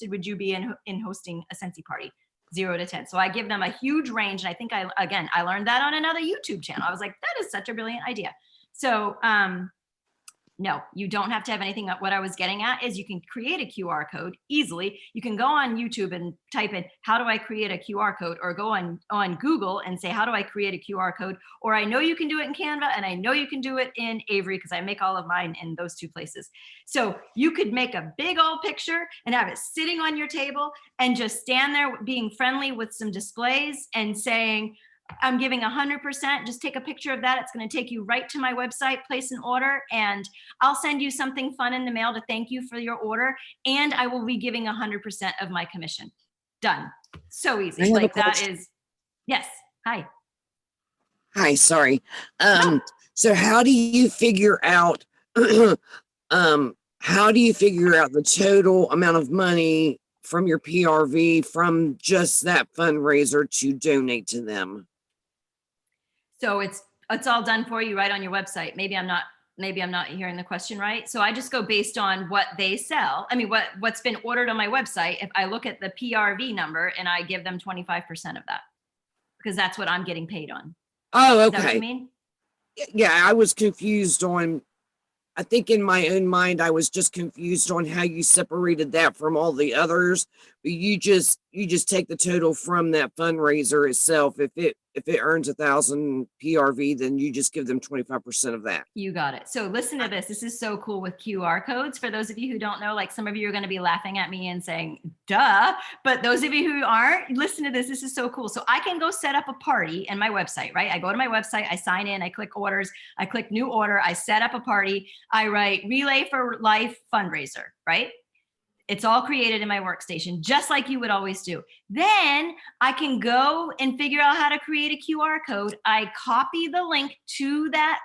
C: would you be in hosting a Scentsy party? 0 to 10. So I give them a huge range. And I think I learned that on another YouTube channel. I was like, that is such a brilliant idea. So no, you don't have to have anything. What I was getting at is you can create a QR code easily. You can go on YouTube and type in, how do I create a QR code? Or go on Google and say, how do I create a QR code? Or I know you can do it in Canva, and I know you can do it in Avery because I make all of mine in those 2 places. So you could make a big old picture and have it sitting on your table and just stand there being friendly with some displays and saying, I'm giving 100%. Just take a picture of that. It's going to take you right to my website, place an order, and I'll send you something fun in the mail to thank you for your order. And I will be giving 100% of my commission. Done. So easy. Like that is, yes. Hi.
H: Hi, sorry. So how do you figure out, how do you figure out the total amount of money from your PRV from just that fundraiser to donate to them?
C: So it's all done for you right on your website. Maybe I'm not maybe I'm not hearing the question right. So I just go based on what they sell. I mean, what's been ordered on my website. If I look at the PRV number and I give them 25% of that, because that's what I'm getting paid on.
H: Oh,
C: Is that what you
H: okay.
C: mean?
H: Yeah, I was confused on, I think in my own mind, I was just confused on how you separated that from all the others. But you just take the total from that fundraiser itself. If it earns 1,000 PRV, then you just give them 25% of that.
C: You got it. So listen to this. This is so cool with QR codes. For those of you who don't know, like some of you are going to be laughing at me and saying, duh. But those of you who aren't, listen to this. This is so cool. So I can go set up a party in my website, right? I go to my website, I sign in, I click orders, I click new order, I set up a party, I write Relay for Life fundraiser, right? It's all created in my workstation, just like you would always do. Then I can go and figure out how to create a QR code. I copy the link to that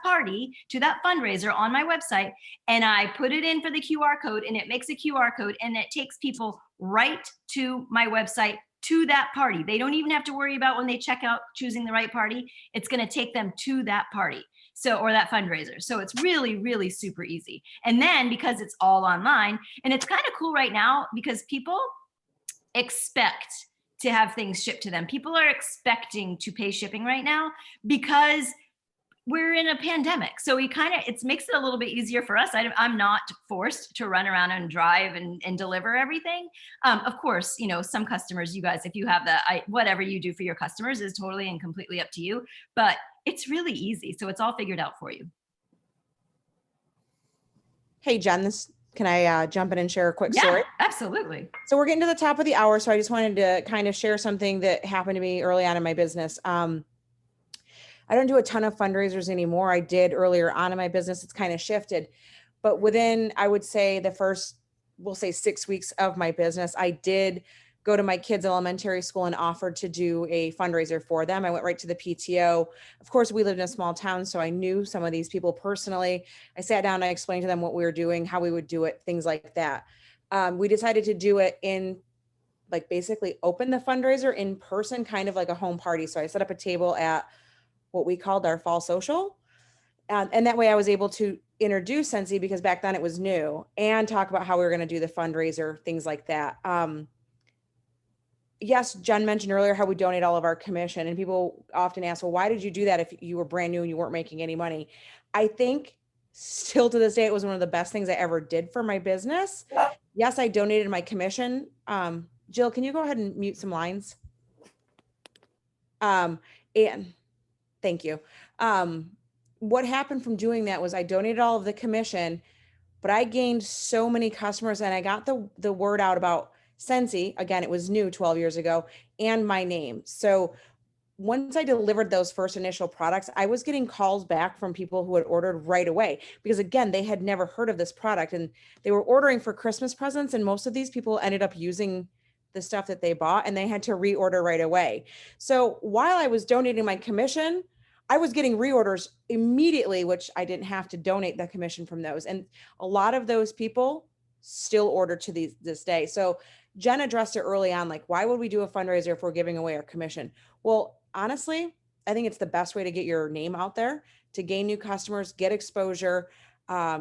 C: party, to that fundraiser on my website, and I put it in for the QR code, and it makes a QR code, and it takes people right to my website, to that party. They don't even have to worry about when they check out choosing the right party. It's going to take them to that party. So, or that fundraiser. So it's really, really super easy. And then because it's all online, and it's kind of cool right now because people expect to have things shipped to them. People are expecting to pay shipping right now because we're in a pandemic. So it makes it a little bit easier for us. I'm not forced to run around and drive and deliver everything. Of course, you know, some customers, you guys, if you have whatever you do for your customers is totally and completely up to you, but it's really easy. So it's all figured out for you.
G: Hey, Jen, can I jump in and share a quick story?
C: Absolutely.
G: So we're getting to the top of the hour. So I just wanted to kind of share something that happened to me early on in my business. I don't do a ton of fundraisers anymore. I did earlier on in my business. It's kind of shifted, but within, I would say the first, we'll say 6 weeks of my business, I did go to my kids' elementary school and offered to do a fundraiser for them. I went right to the PTO. Of course, we lived in a small town, so I knew some of these people personally. I sat down, I explained to them what we were doing, how we would do it, things like that. We decided to do it in, like, basically open the fundraiser in person, kind of like a home party. So I set up a table at what we called our fall social. And that way I was able to introduce Scentsy, because back then it was new, and talk about how we were going to do the fundraiser, things like that. Yes, Jen mentioned earlier how we donate all of our commission, and people often ask, well, why did you do that if you were brand new and you weren't making any money? I think still to this day, it was one of the best things I ever did for my business. Yes, I donated my commission. Jill, can you go ahead and mute some lines? And thank you. What happened from doing that was I donated all of the commission, but I gained so many customers, and I got the word out about Scentsy. Again, it was new 12 years ago, and my name. So once I delivered those first initial products, I was getting calls back from people who had ordered right away, because again, they had never heard of this product, and they were ordering for Christmas presents. And most of these people ended up using the stuff that they bought, and they had to reorder right away. So while I was donating my commission, I was getting reorders immediately, which I didn't have to donate the commission from those. And a lot of those people still order to this day. So Jen addressed it early on, like, why would we do a fundraiser if we're giving away our commission? Well, honestly, I think it's the best way to get your name out there, to gain new customers, get exposure.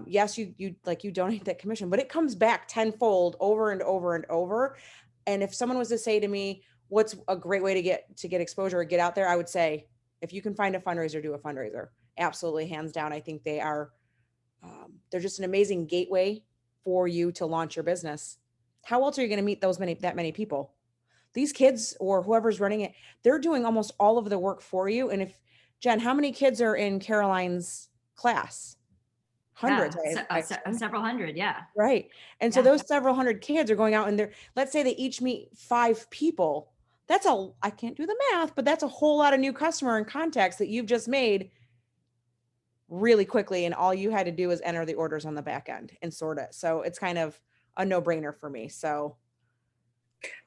G: Yes, you donate that commission, but it comes back tenfold over and over and over. And if someone was to say to me, what's a great way to get exposure or get out there, I would say, if you can find a fundraiser, do a fundraiser. Absolutely, hands down. I think they are, they're just an amazing gateway for you to launch your business. How else are you going to meet that many people? These kids or whoever's running it, they're doing almost all of the work for you. And if, Jen, how many kids are in Caroline's class? Hundreds.
C: Yeah, several hundred. Yeah.
G: Right. And so those several hundred kids are going out, and let's say they each meet 5 people. I can't do the math, but that's a whole lot of new customer and contacts that you've just made really quickly. And all you had to do is enter the orders on the back end and sort it. So it's kind of a no-brainer for me. So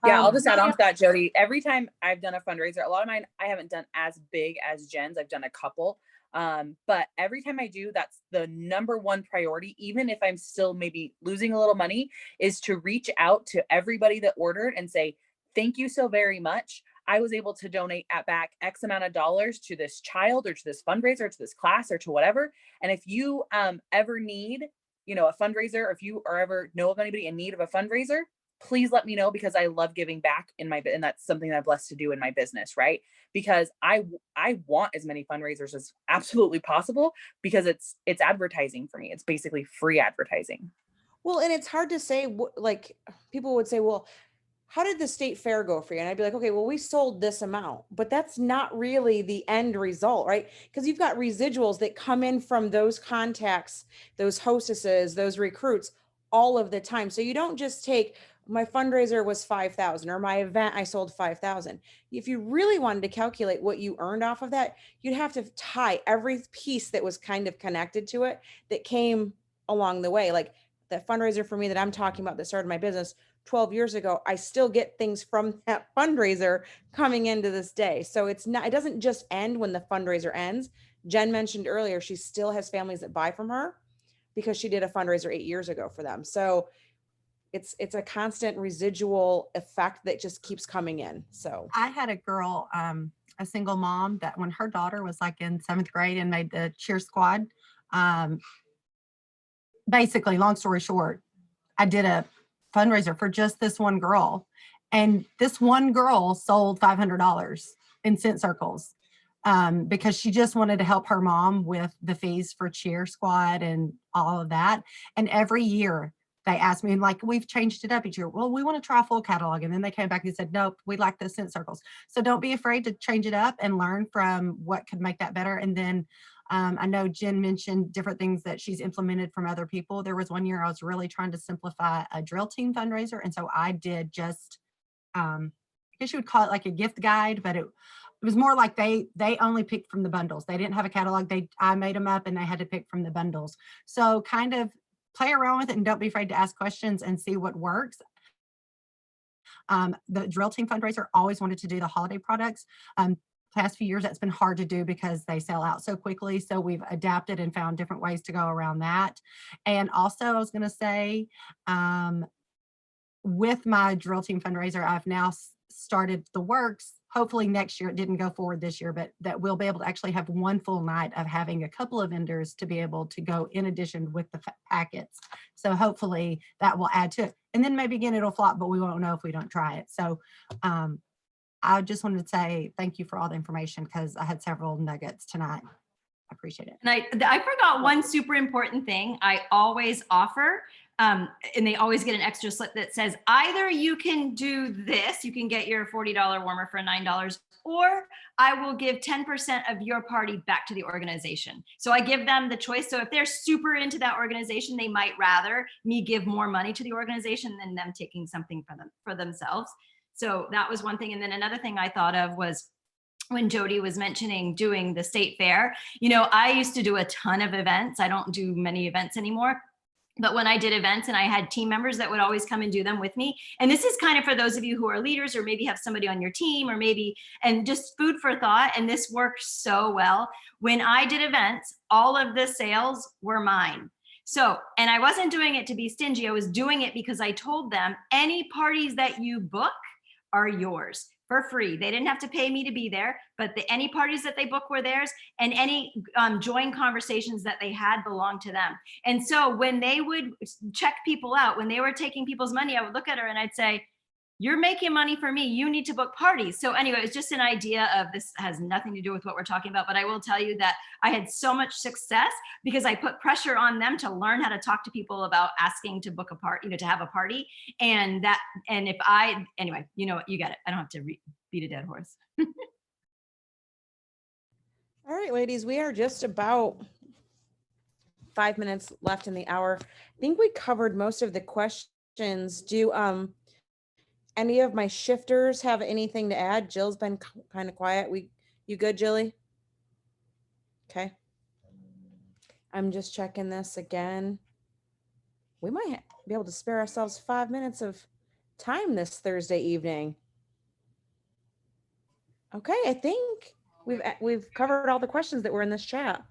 D: yeah, I'll just add on to that, Jody. Every time I've done a fundraiser, a lot of mine I haven't done as big as Jen's. I've done a couple. But every time I do, that's the number one priority, even if I'm still maybe losing a little money, is to reach out to everybody that ordered and say, thank you so very much. I was able to donate at back X amount of dollars to this child or to this fundraiser, or to this class or to whatever. And if you ever need, you know, a fundraiser, or if you or ever know of anybody in need of a fundraiser, please let me know, because I love giving back in my, and that's something that I'm blessed to do in my business, right? Because I want as many fundraisers as absolutely possible, because it's advertising for me. It's basically free advertising.
G: Well, and it's hard to say, like people would say, well, how did the state fair go for you? And I'd be like, okay, well, we sold this amount, but that's not really the end result, right? Because you've got residuals that come in from those contacts, those hostesses, those recruits all of the time. So you don't just take, my fundraiser was 5,000, or my event, I sold 5,000. If you really wanted to calculate what you earned off of that, you'd have to tie every piece that was kind of connected to it that came along the way. Like the fundraiser for me that I'm talking about that started my business 12 years ago, I still get things from that fundraiser coming into this day. So it's not, it doesn't just end when the fundraiser ends. Jen mentioned earlier, she still has families that buy from her because she did a fundraiser 8 years ago for them. So it's a constant residual effect that just keeps coming in. So
I: I had a girl, a single mom, that when her daughter was like in 7th grade and made the cheer squad, basically, long story short, I did a fundraiser for just this one girl, and this one girl sold $500 in Scent Circles, because she just wanted to help her mom with the fees for cheer squad and all of that. And every year they asked me, and like, we've changed it up each year. Well, we want to try a full catalog. And then they came back and said, nope, we like the Scent Circles. So don't be afraid to change it up and learn from what could make that better. And then I know Jen mentioned different things that she's implemented from other people. There was one year I was really trying to simplify a drill team fundraiser. And so I did just, I guess you would call it like a gift guide, but it was more like they only picked from the bundles. They didn't have a catalog. I made them up and they had to pick from the bundles. So kind of play around with it and don't be afraid to ask questions and see what works. The drill team fundraiser always wanted to do the holiday products. Past few years, that's been hard to do because they sell out so quickly. So we've adapted and found different ways to go around that. And also, I was going to say, with my drill team fundraiser, I've now started the works. Hopefully next year, it didn't go forward this year, but that we'll be able to actually have one full night of having a couple of vendors to be able to go in addition with the packets. So hopefully that will add to it. And then maybe again, it'll flop, but we won't know if we don't try it. So I just wanted to say thank you for all the information, because I had several nuggets tonight. I appreciate it.
C: And I forgot one super important thing I always offer, and they always get an extra slip that says, either you can do this, you can get your $40 warmer for $9, or I will give 10% of your party back to the organization. So I give them the choice. So if they're super into that organization, they might rather me give more money to the organization than them taking something for themselves. So that was one thing. And then another thing I thought of was when Jody was mentioning doing the state fair. You know, I used to do a ton of events. I don't do many events anymore. But when I did events and I had team members that would always come and do them with me. And this is kind of for those of you who are leaders, or maybe have somebody on your team, or maybe, and just food for thought. And this worked so well. When I did events, all of the sales were mine. So, and I wasn't doing it to be stingy. I was doing it because I told them any parties that you book are yours for free. They didn't have to pay me to be there, but any parties that they book were theirs, and any joint conversations that they had belonged to them. And so when they would check people out, when they were taking people's money, I would look at her and I'd say, you're making money for me. You need to book parties. So anyway, it's just an idea of, this has nothing to do with what we're talking about, but I will tell you that I had so much success because I put pressure on them to learn how to talk to people about asking to book a party, to have a party. And anyway, you get it. I don't have to beat a dead horse.
G: all right, ladies, we are just about 5 minutes left in the hour. I think we covered most of the questions. Do any of my shifters have anything to add? Jill's been kind of quiet. You good, Jilly? Okay. I'm just checking this again. We might be able to spare ourselves 5 minutes of time this Thursday evening. Okay, I think we've covered all the questions that were in this chat.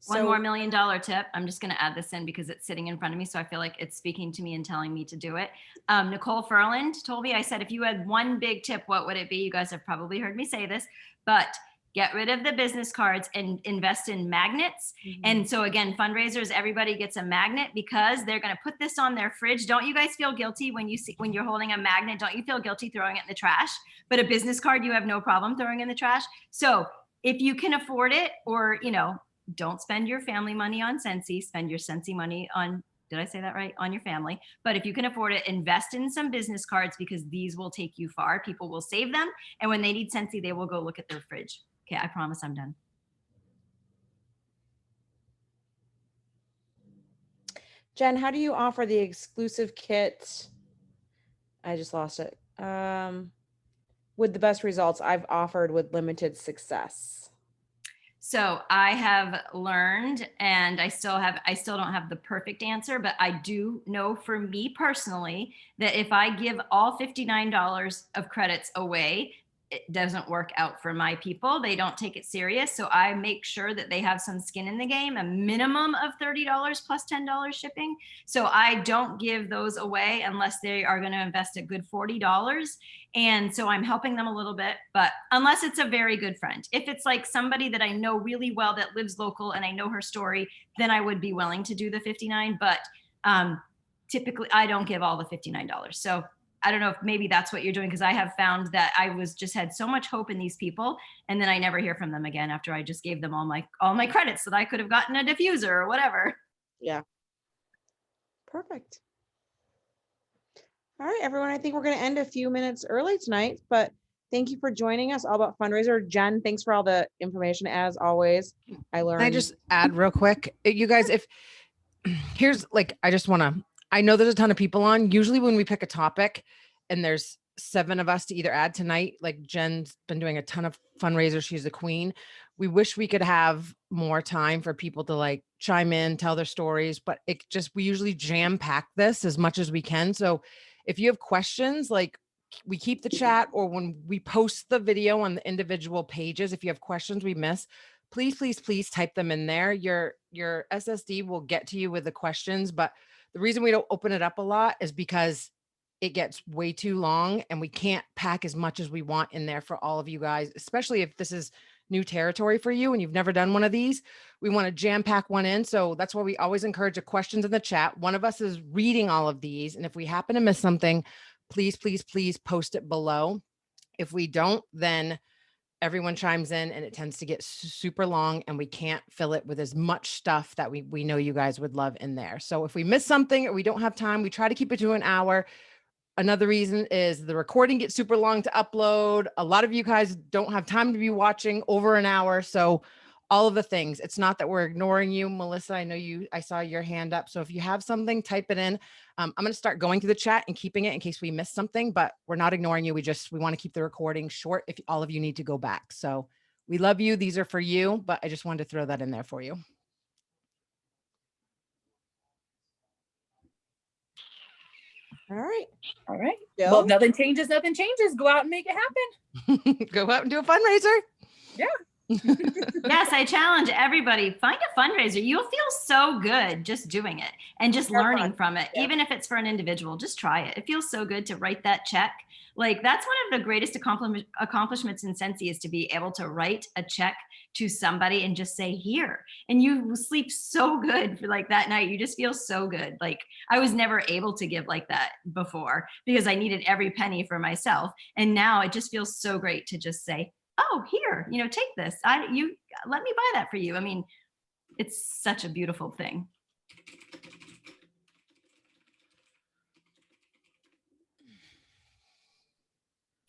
C: One more $1 million tip. I'm just going to add this in because it's sitting in front of me. So I feel like it's speaking to me and telling me to do it. Nicole Furland told me, I said, if you had one big tip, what would it be? You guys have probably heard me say this, but get rid of the business cards and invest in magnets. And so again, fundraisers, everybody gets a magnet because they're going to put this on their fridge. Don't you guys feel guilty when you're holding a magnet? Don't you feel guilty throwing it in the trash? But a business card, you have no problem throwing in the trash. So if you can afford it, or, don't spend your family money on Scentsy, spend your Scentsy money on, did I say that right? On your family. But if you can afford it, invest in some business cards because these will take you far. People will save them. And when they need Scentsy, they will go look at their fridge. Okay, I promise I'm done.
G: Jen, how do you offer the exclusive kit? I just lost it. With the best results I've offered with limited success.
C: So I have learned, and I still don't have the perfect answer, but I do know for me personally that if I give all $59 of credits away, it doesn't work out for my people. They don't take it serious. So I make sure that they have some skin in the game, a minimum of $30 plus $10 shipping. So I don't give those away unless they are going to invest a good $40. And so I'm helping them a little bit, but unless it's a very good friend. If it's like somebody that I know really well that lives local and I know her story, then I would be willing to do the $59. But typically I don't give all the $59. So I don't know if maybe that's what you're doing, because I have found that I had so much hope in these people, and then I never hear from them again after I just gave them all my credits that I could have gotten a diffuser or whatever.
G: Yeah. Perfect. All right, everyone. I think we're going to end a few minutes early tonight, but thank you for joining us all about Fundraiser. Jen, thanks for all the information as always. I learned.
A: Can I just add real quick? You guys, I know there's a ton of people on. Usually when we pick a topic and there's 7 of us to either add tonight, like Jen's been doing a ton of fundraisers. She's the queen. We wish we could have more time for people to chime in, tell their stories, but we usually jam pack this as much as we can. So if you have questions, we keep the chat, or when we post the video on the individual pages, if you have questions we miss, please type them in there. Your SSD will get to you with the questions, but the reason we don't open it up a lot is because it gets way too long and we can't pack as much as we want in there for all of you guys, especially if this is new territory for you and you've never done one of these. We want to jam pack one in. So that's why we always encourage the questions in the chat. One of us is reading all of these. And if we happen to miss something, please post it below. If we don't, then everyone chimes in and it tends to get super long and we can't fill it with as much stuff that we know you guys would love in there. So if we miss something or we don't have time, we try to keep it to an hour. Another reason is the recording gets super long to upload. A lot of you guys don't have time to be watching over an hour. So all of the things, it's not that we're ignoring you. Melissa, I saw your hand up. So if you have something, type it in. I'm going to start going to the chat and keeping it in case we miss something, but we're not ignoring you. We want to keep the recording short if all of you need to go back. So we love you. These are for you, but I just wanted to throw that in there for you.
G: All right.
D: Jill? Well, nothing changes. Go out and make it happen.
A: Go out and do a fundraiser.
D: Yeah.
C: Yes, I challenge everybody, find a fundraiser. You'll feel so good just doing it and just learning from it. Yeah. Even if it's for an individual, just try it. It feels so good to write that check. That's one of the greatest accomplishments in Scentsy, is to be able to write a check to somebody and just say, here. And you sleep so good for that night. You just feel so good. I was never able to give like that before because I needed every penny for myself. And now it just feels so great to just say, oh, here, take this. Let me buy that for you. I mean, it's such a beautiful thing.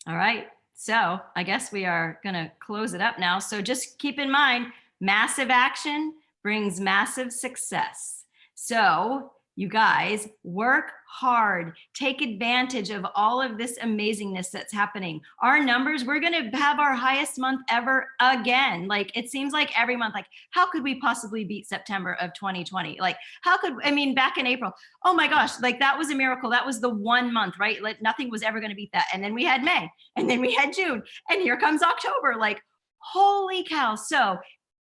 C: All right. So I guess we are going to close it up now. So just keep in mind, massive action brings massive success. So you guys work hard, take advantage of all of this amazingness that's happening. Our numbers, we're going to have our highest month ever again. It seems like every month, how could we possibly beat September of 2020? Back in April, oh my gosh, that was a miracle. That was the one month, right? Nothing was ever going to beat that. And then we had May, and then we had June, and here comes October. Holy cow. So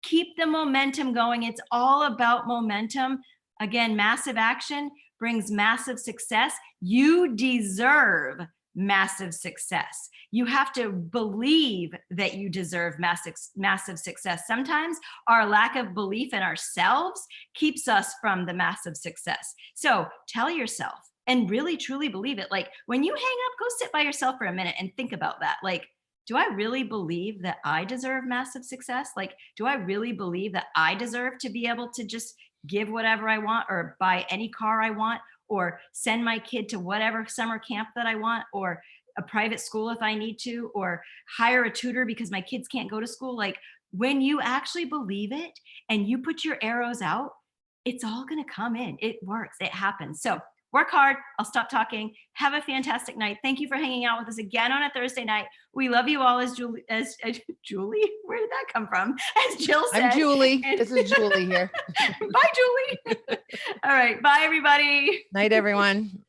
C: Keep the momentum going. It's all about momentum. Again, massive action brings massive success. You deserve massive success. You have to believe that you deserve massive success. Sometimes our lack of belief in ourselves keeps us from the massive success. So tell yourself and really truly believe it. Like when you hang up, go sit by yourself for a minute and think about that. Like, do I really believe that I deserve massive success? Like, do I really believe that I deserve to be able to just give whatever I want, or buy any car I want, or send my kid to whatever summer camp that I want, or a private school if I need to, or hire a tutor because my kids can't go to school? Like when you actually believe it and you put your arrows out, it's all going to come in. It works. It happens. So work hard. I'll stop talking. Have a fantastic night. Thank you for hanging out with us again on a Thursday night. We love you all, as Julie, Julie, where did that come from? As Jill said.
A: I'm Julie. This is Julie here.
C: Bye, Julie. All right. Bye, everybody.
A: Night, everyone.